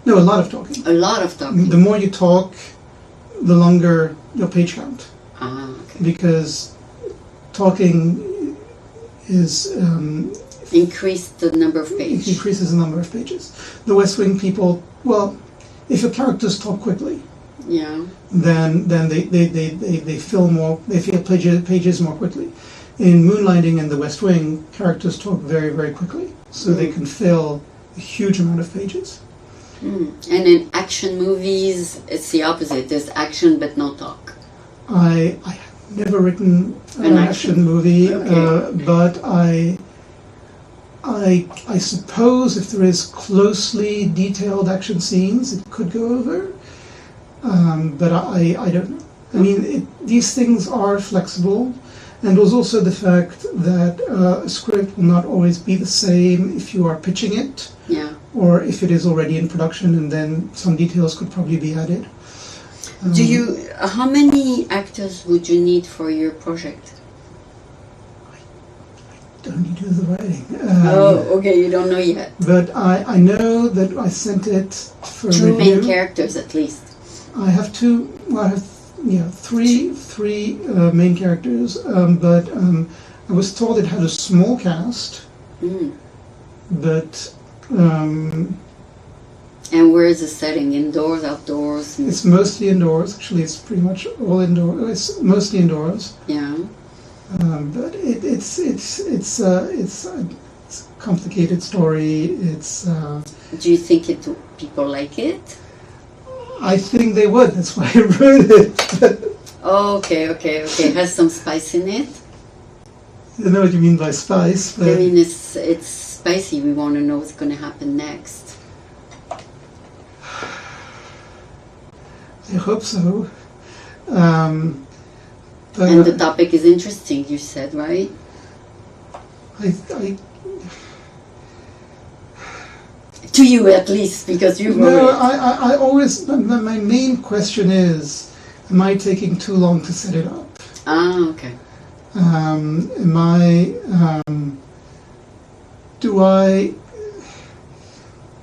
No, a lot of talking. A lot of talking. The more you talk, the longer your page count, Ah, okay. because talking is Increase the number of it pages. increases the number of pages. The West Wing people, well, if your characters talk quickly, Yeah. then they fill pages more quickly. In Moonlighting and the West Wing, characters talk very, very quickly, so they can fill a huge amount of pages. And in action movies, it's the opposite. There's action but no talk. I have never written An an action. action movie, Okay. but I suppose if there is closely detailed action scenes, it could go over. But I don't know. I mean, these things are flexible, and there's also the fact that a script will not always be the same if you are pitching it, Yeah. or if it is already in production, and then some details could probably be added. How many actors would you need for your project? Don't you do the writing? Okay, you don't know yet. But I know that I sent it for 2 review. main characters at least. I have three main characters, but I was told it had a small cast, but And where is the setting? Indoors, outdoors? it's mostly indoors. Actually, it's pretty much all indoors. It's mostly indoors, Yeah. but it's a complicated story. Do you think people like it? I think they would. That's why I wrote it. Oh, okay. Has some spice in it? I don't know what you mean by spice, but I mean, it's spicy. We want to know what's going to happen next. I hope so. But And the topic is interesting, you said, right? I To you, at least, because you wrote no, it. I always my main question is, am I taking too long to set it up? Ah, okay.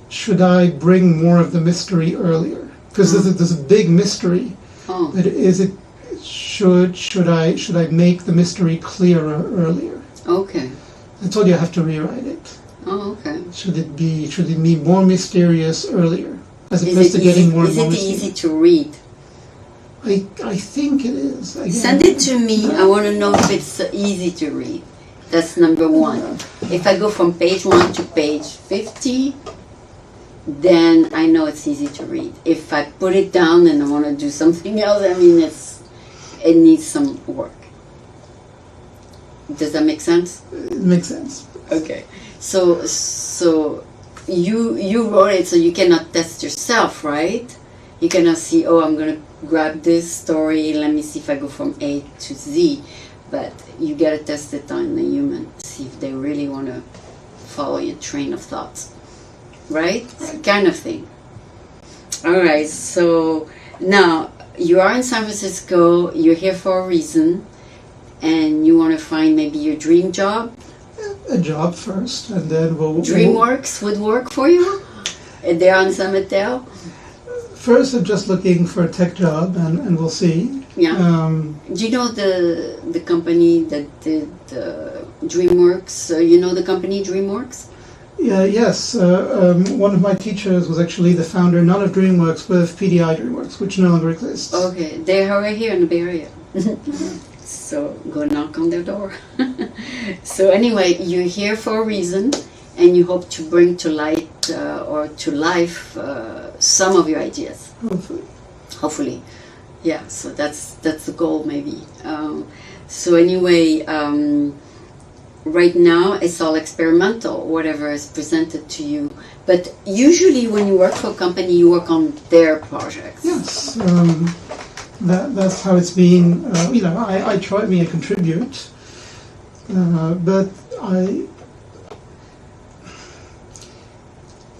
Should I bring more of the mystery earlier? Because there's a big mystery. Oh, But should I make the mystery clearer earlier? okay. I told you I have to rewrite it. Oh, okay. Should it be more mysterious earlier, as Is opposed it to getting more and is more it mysterious? easy to read? I think it is. Again, Send it to me. I want to know if it's easy to read. That's number one. If I go from page 1 to page 50, then I know it's easy to read. If I put it down and I want to do something else, I mean, it needs some work. Does that make sense? It makes sense. Okay. So you wrote it, so you cannot test yourself, right? You cannot see, oh, I'm gonna grab this story, let me see if I go from A to Z. But you gotta test it on the human, see if they really wanna follow your train of thoughts. Right? Kind of thing. Alright, so now you are in San Francisco, you're here for a reason, and you want to find maybe your dream job. A job first, and then we'll DreamWorks would work for you? They're on San Mateo? First, I'm just looking for a tech job, and we'll see. Yeah. Do you know the company that did DreamWorks? You know the company DreamWorks? Yeah, yes. One of my teachers was actually the founder, not of DreamWorks, but of PDI DreamWorks, which no longer exists. Okay, they're right here in the Bay Area. So go knock on their door. So anyway, you're here for a reason, and you hope to bring to light brought or to life some of your ideas. Hopefully. Hopefully, yeah. So that's the goal, maybe. So anyway, right now it's all experimental, whatever is presented to you. But usually, when you work for a company, you work on their projects. Yes, that's how it's been. I try to contribute, but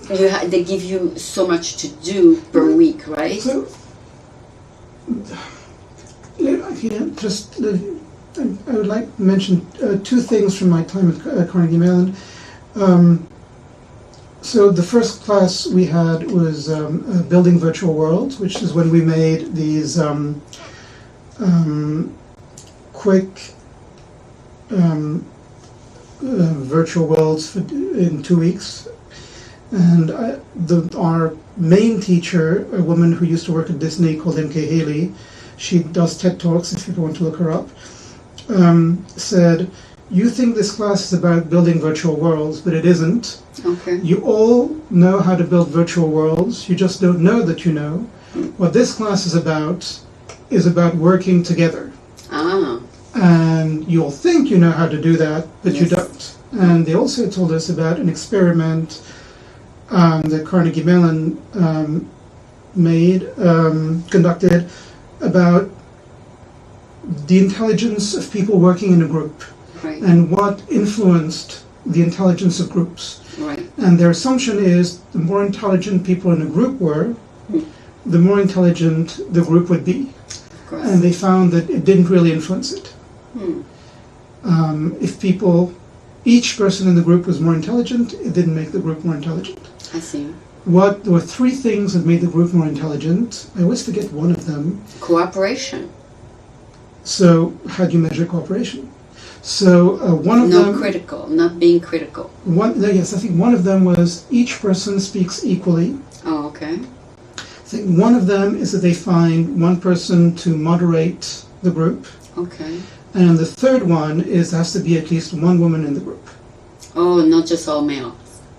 They give you so much to do per week, right? So, I would like to mention two things from my time at Carnegie Mellon. So the first class we had was building virtual worlds, which is when we made these quick virtual worlds in 2 weeks. And our main teacher, a woman who used to work at Disney called M.K. Haley, she does TED Talks if you want to look her up, said, "You think this class is about building virtual worlds, but it isn't. Okay. You all know how to build virtual worlds, you just don't know that you know. What this class is about working together. Ah. And you'll think you know how to do that, but you Yes. don't." And they also told us about an experiment that Carnegie Mellon conducted about the intelligence of people working in a group Right. and what influenced the intelligence of groups. Right. And their assumption is the more intelligent people in a group were, the more intelligent the group would be. Of course. And they found that it didn't really influence it. If each person in the group was more intelligent, it didn't make the group more intelligent. I see. There were three things that made the group more intelligent. I always forget one of them. Cooperation. So, how do you measure cooperation? So, one of them... Not being critical. Yes, I think one of them was each person speaks equally. Oh, okay. I think one of them is that they find one person to moderate the group. Okay. And the third one is there has to be at least one woman in the group. Oh, not just all male.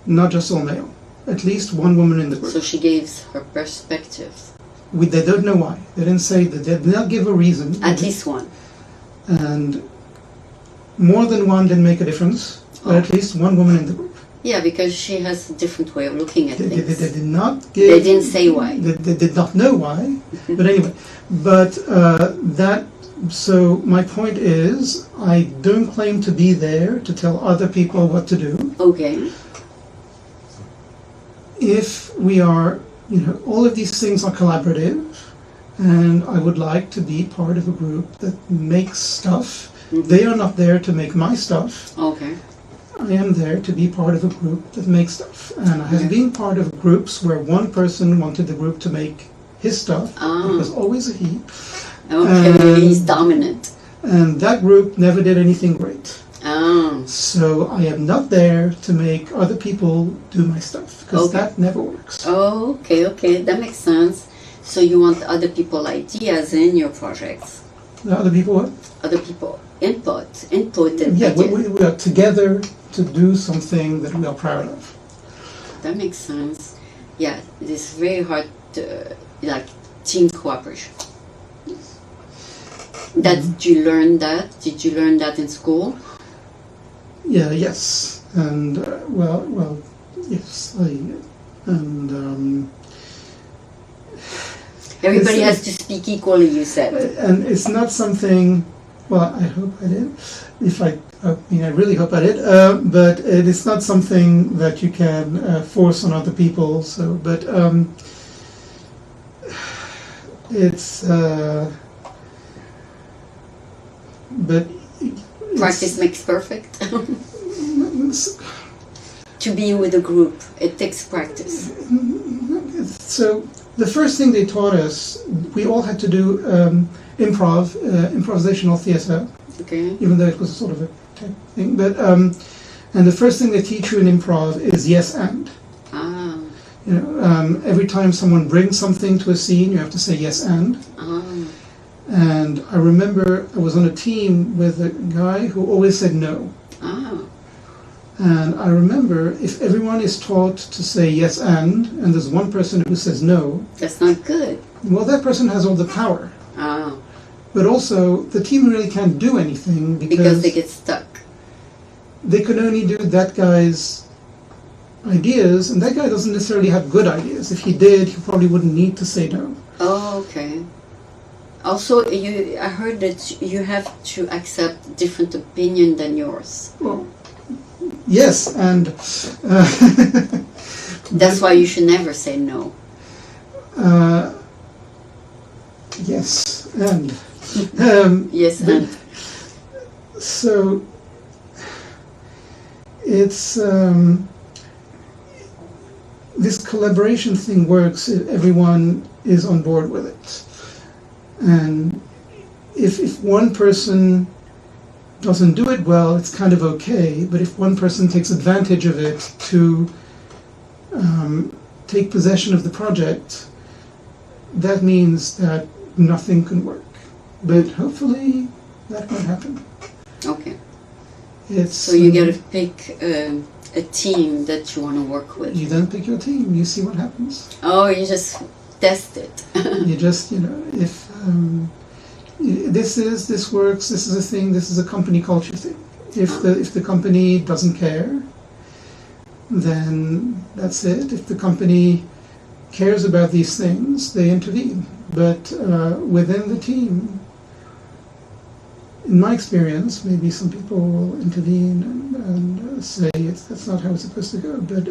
Not just all male. At least one woman in the group. So she gives her perspectives. They don't know why. They didn't say that. They did not give a reason. At least one. And more than one didn't make a difference, but at least one woman in the group. Yeah, because she has a different way of looking at They things. did not give... They didn't say why. They did not know why. But anyway, so my point is, I don't claim to be there to tell other people what to do. Okay. If we are, all of these things are collaborative, and I would like to be part of a group that makes stuff. They are not there to make my stuff. Okay. I am there to be part of a group that makes stuff. And I have been part of groups where one person wanted the group to make his stuff. It was always a he. Okay, he's dominant. And that group never did anything great. Oh. So I am not there to make other people do my stuff, because that never works. Oh, okay, that makes sense. So you want other people ideas in your projects? The other people what? Other people input and Yeah, ideas. we are together to do something that we are proud of. That makes sense. Yeah, it is very hard to, team cooperation. Did you learn that? Did you learn that in school? Yeah, yes. And, yes. Everybody has to speak equally, you said. And it's not something, I hope I did. I really hope I did. But it is not something that you can force on other people. So, but it's, but practice makes perfect. To be with a group, it takes practice. So the first thing they taught us, we all had to do improvisational theatre. Okay. Even though it was sort of a tech thing, but and the first thing they teach you in improv is yes and. Ah. Every time someone brings something to a scene, you have to say yes and. Ah. And I remember I was on a team with a guy who always said no. Ah. And I remember if everyone is taught to say yes and there's one person who says no, That's not good. well, that person has all the power. Ah, But also, the team really can't do anything because they get stuck. they can only do that guy's ideas, and that guy doesn't necessarily have good ideas. If he did, he probably wouldn't need to say no. Oh, okay. Also, I heard that you have to accept different opinion than yours. Well, yes, and That's why you should never say no. Yes, and Yes, but- and so it's this collaboration thing works if everyone is on board with it. And if one person doesn't do it well, it's kind of okay. But if one person takes advantage of it to take possession of the project, that means that nothing can work. But hopefully that won't happen. okay. It's So you got to pick a team that you want to work with. you don't pick your team. You see what happens. Oh, you just test it. You just, if this works, this is a thing, this is a company culture thing. If the company doesn't care, then that's it. If the company cares about these things, they intervene. But within the team, in my experience, maybe some people will intervene and say that's not how it's supposed to go. But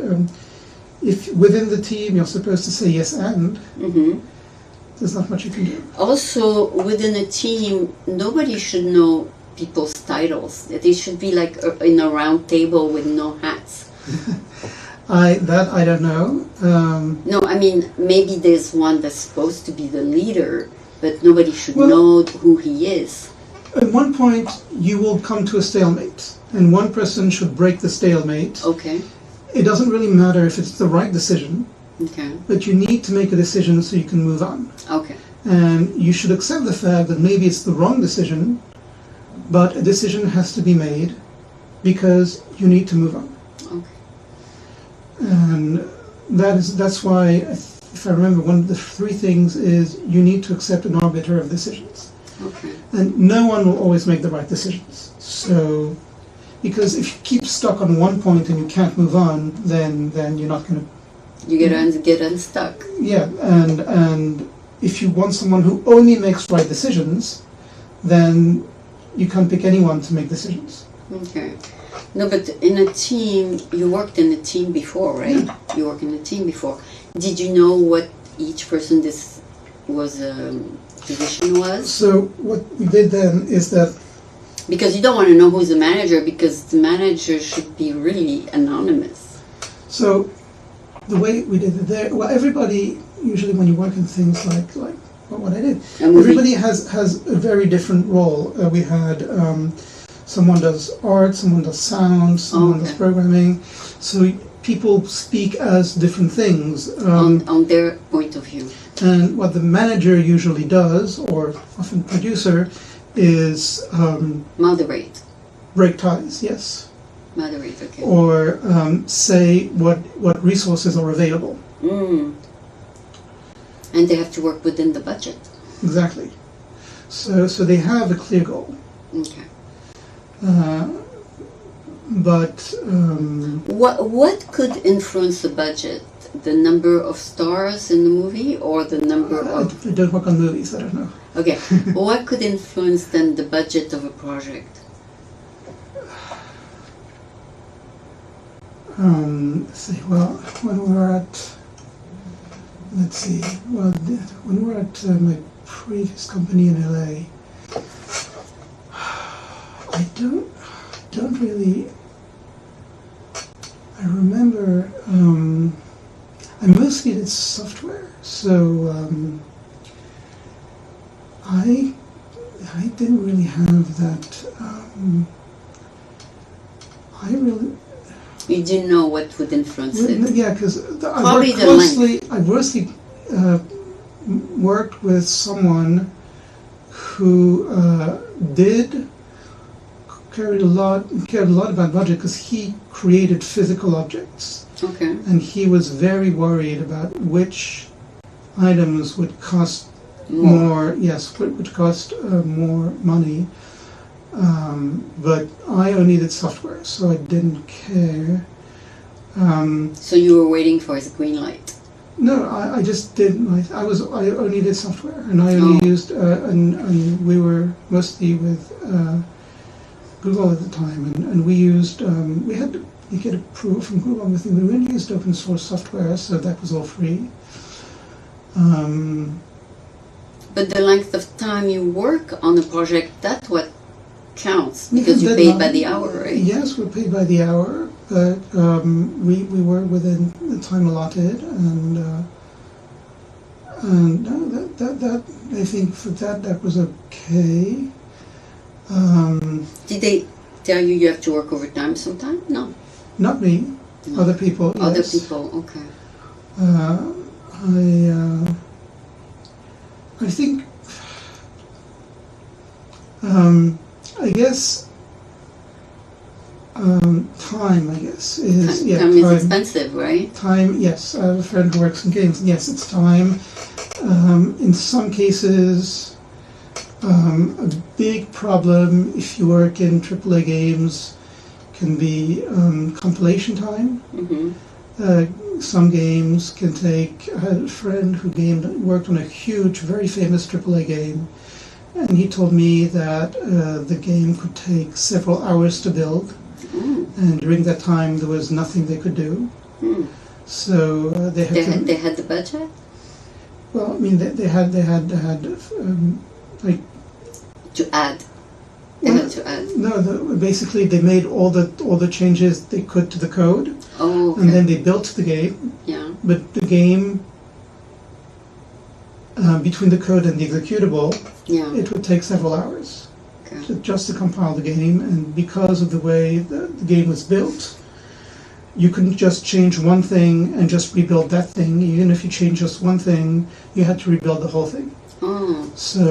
if within the team you're supposed to say yes and, hmm there's not much you can do. Also, within a team, nobody should know people's titles. They should be like in a round table with no hats. I don't know. No, I mean, maybe there's one that's supposed to be the leader, but nobody should Well- know who he is. At one point, you will come to a stalemate, and one person should break the stalemate. Okay, It doesn't really matter if it's the right decision, okay, but you need to make a decision so you can move on. okay. And you should accept the fact that maybe it's the wrong decision, but a decision has to be made because you need to move on. Okay. And that's why, if I remember, one of the three things is you need to accept an arbiter of decisions. Okay. And no one will always make the right decisions. So, because if you keep stuck on one point and you can't move on, then you're not going to. You get unstuck. Yeah, and if you want someone who only makes right decisions, then you can't pick anyone to make decisions. Okay. No, but in a team, you worked in a team before, right? You worked in a team before. Did you know what each person this was position was? So what we did then is that Because you don't want to know who's the manager, because the manager should be really anonymous. so the way we did it there. Well, everybody usually when you work in things like what I did, A movie. everybody has a very different role. We had someone does art, someone does sound, someone does Okay. programming. So people speak as different things. On their point of view. And what the manager usually does, or often producer, is Moderate. break ties, yes, Moderate, okay. or say what resources are available. Mm. And they have to work within the budget. Exactly. So they have a clear goal. Okay. But What could influence the budget? The number of stars in the movie, or the number of... I don't work on movies, I don't know. Okay. What could influence then the budget of a project? Let's see, well, when we were at, let's see, well, when we were at my previous company in LA, I don't really, I remember, I mostly did software, so I didn't really have that, You didn't know what would influence it. yeah, because Probably the length. I mostly worked with someone who did cared a lot about budget because he created physical objects, Okay. and he was very worried about which items would cost more. Yes, would cost more money. But I only did software, so I didn't care. So you were waiting for his green light. No, I just did. I only did software, and I only used and we were mostly with Google at the time, and we used we had to get approval from Google. We only used open source software, so that was all free. But the length of time you work on a project, that's what counts, because you paid by the hour, right? Yes, we're paid by the hour, but we were within the time allotted, and no, that I think for that was okay. Did they tell you have to work overtime sometime? No. Not me, No. other people. Other yes. people, okay. I think I guess time. I guess is Time is expensive, right? Time, yes. I have a friend who works in games, and yes, it's time. In some cases, a big problem if you work in AAA games can be compilation time. Mm-hmm. Some games can take. I had a friend who worked on a huge, very famous AAA game, and he told me that the game could take several hours to build. And during that time, there was nothing they could do. So they had the budget. Well, I mean, they had like To add. They had to add. no. Basically, they made all the changes they could to the code, Oh, okay. and then they built the game. Yeah. But the game, between the code and the executable, Yeah. it would take several hours Okay. just to compile the game. And because of the way the game was built, you couldn't just change one thing and just rebuild that thing. Even if you change just one thing, you had to rebuild the whole thing. Oh. So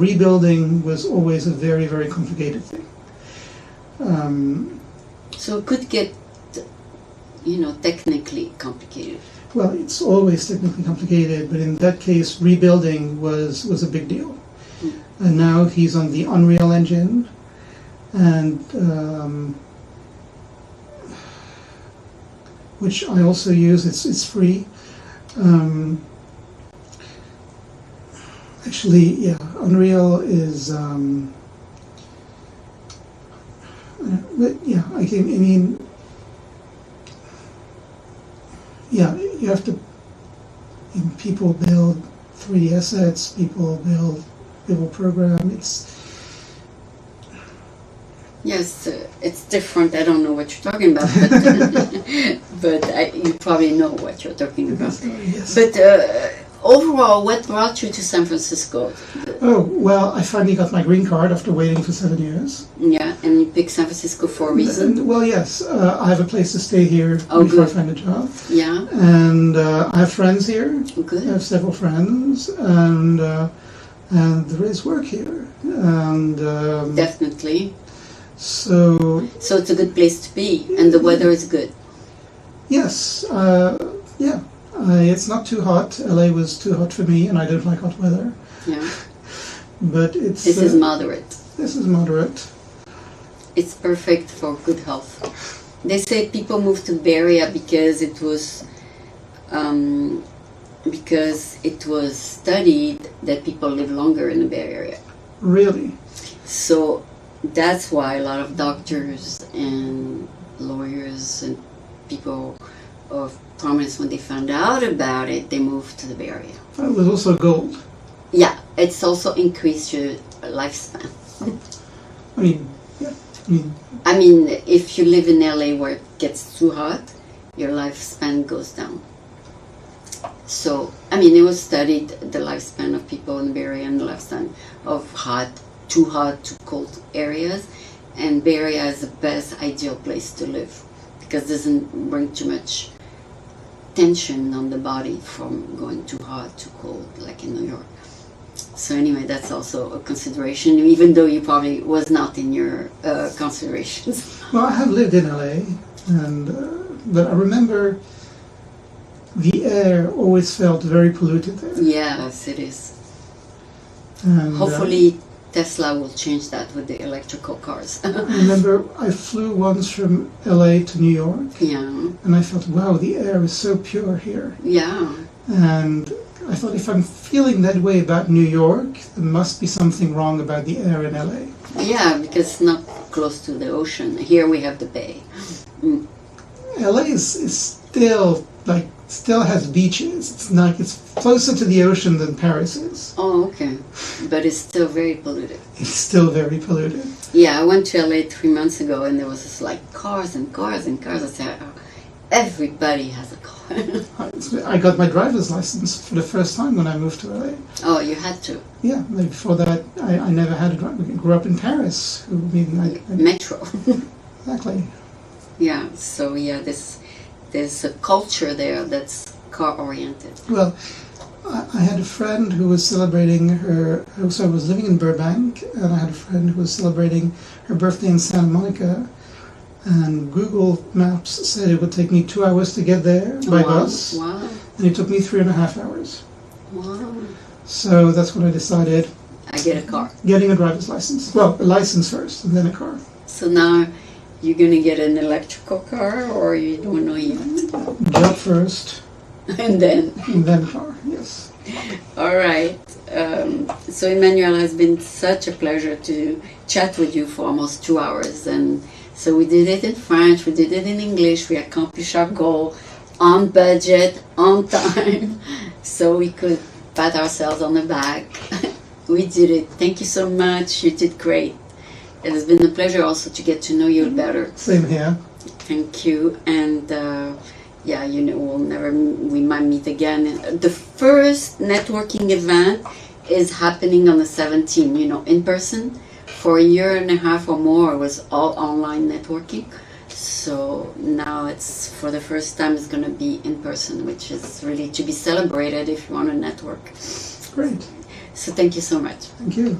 rebuilding was always a very, very complicated thing. So it could get, technically complicated. Well, it's always technically complicated, but in that case, rebuilding was a big deal. And now he's on the Unreal Engine, and which I also use. It's free. Actually, yeah, Unreal is. But yeah, I mean, yeah, you have to. People build 3D assets. People program. Yes, it's different. I don't know what you're talking about, but you probably know what you're talking about. Yes. But overall, what brought you to San Francisco? Oh, well, I finally got my green card after waiting for 7 years. Yeah, and you picked San Francisco for a reason? Well, yes. I have a place to stay here Oh, before good. I find a job. Yeah, And I have friends here. I good. have several friends. And there is work here. And Definitely. so, So it's a good place to be, and the weather is good. yes. Yeah. It's not too hot. LA was too hot for me, and I don't like hot weather. Yeah, But it's this is moderate. this is moderate. It's perfect for good health. They say people move to Bay Area because it was studied that people live longer in the Bay Area. Really. So that's why a lot of doctors and lawyers and people of prominence, when they found out about it, they moved to the Bay Area. It was also gold. Yeah, it's also increased your lifespan. I mean, yeah. I mean, if you live in LA where it gets too hot, your lifespan goes down. So, I mean, it was studied, the lifespan of people in the Bay Area and the lifespan of too hot, too cold areas. And Bay Area is the best ideal place to live because it doesn't bring too much tension on the body from going too hot, too cold, like in New York. So anyway, that's also a consideration, even though you probably was not in your considerations. Well, I have lived in LA, and but I remember the air always felt very polluted there. Yes, it is. And, Hopefully Tesla will change that with the electrical cars. I remember I flew once from LA to New York, Yeah, and I felt, wow, the air is so pure here. yeah, And I thought, if I'm feeling that way about New York, there must be something wrong about the air in LA. yeah, because it's not close to the ocean. Here we have the bay. LA is still has beaches. It's closer to the ocean than Paris is. Oh, okay. But it's still very polluted. It's still very polluted. Yeah, I went to LA 3 months ago and there was just like cars and cars and cars. I said, oh, everybody has a car. I got my driver's license for the first time when I moved to LA. Oh, you had to. Yeah, before that, I never had a driver. I grew up in Paris. I mean, Metro. exactly. Yeah, so yeah, there's a culture there that's car-oriented. Well, I had a friend who was celebrating so I was living in Burbank, and I had a friend who was celebrating her birthday in Santa Monica, and Google Maps said it would take me 2 hours to get there by bus, Wow, and it took me 3.5 hours. wow. So that's when I decided I get a car. getting a driver's license. Well, a license first, and then a car. So now you're gonna get an electrical car or you don't know yet? Job first, And then, and then car, yes. all right. So Emmanuel, has been such a pleasure to chat with you for almost 2 hours. And so we did it in French, we did it in English, we accomplished our goal on budget, on time. So we could pat ourselves on the back. We did it. Thank you so much. You did great. It has been a pleasure also to get to know you better. Same here. Thank you. And yeah, you know, we might meet again. The first networking event is happening on the 17th, you know, in person. For a year and a half or more, it was all online networking. So now it's, for the first time, it's going to be in person, which is really to be celebrated if you want to network. Great. So thank you so much. Thank you.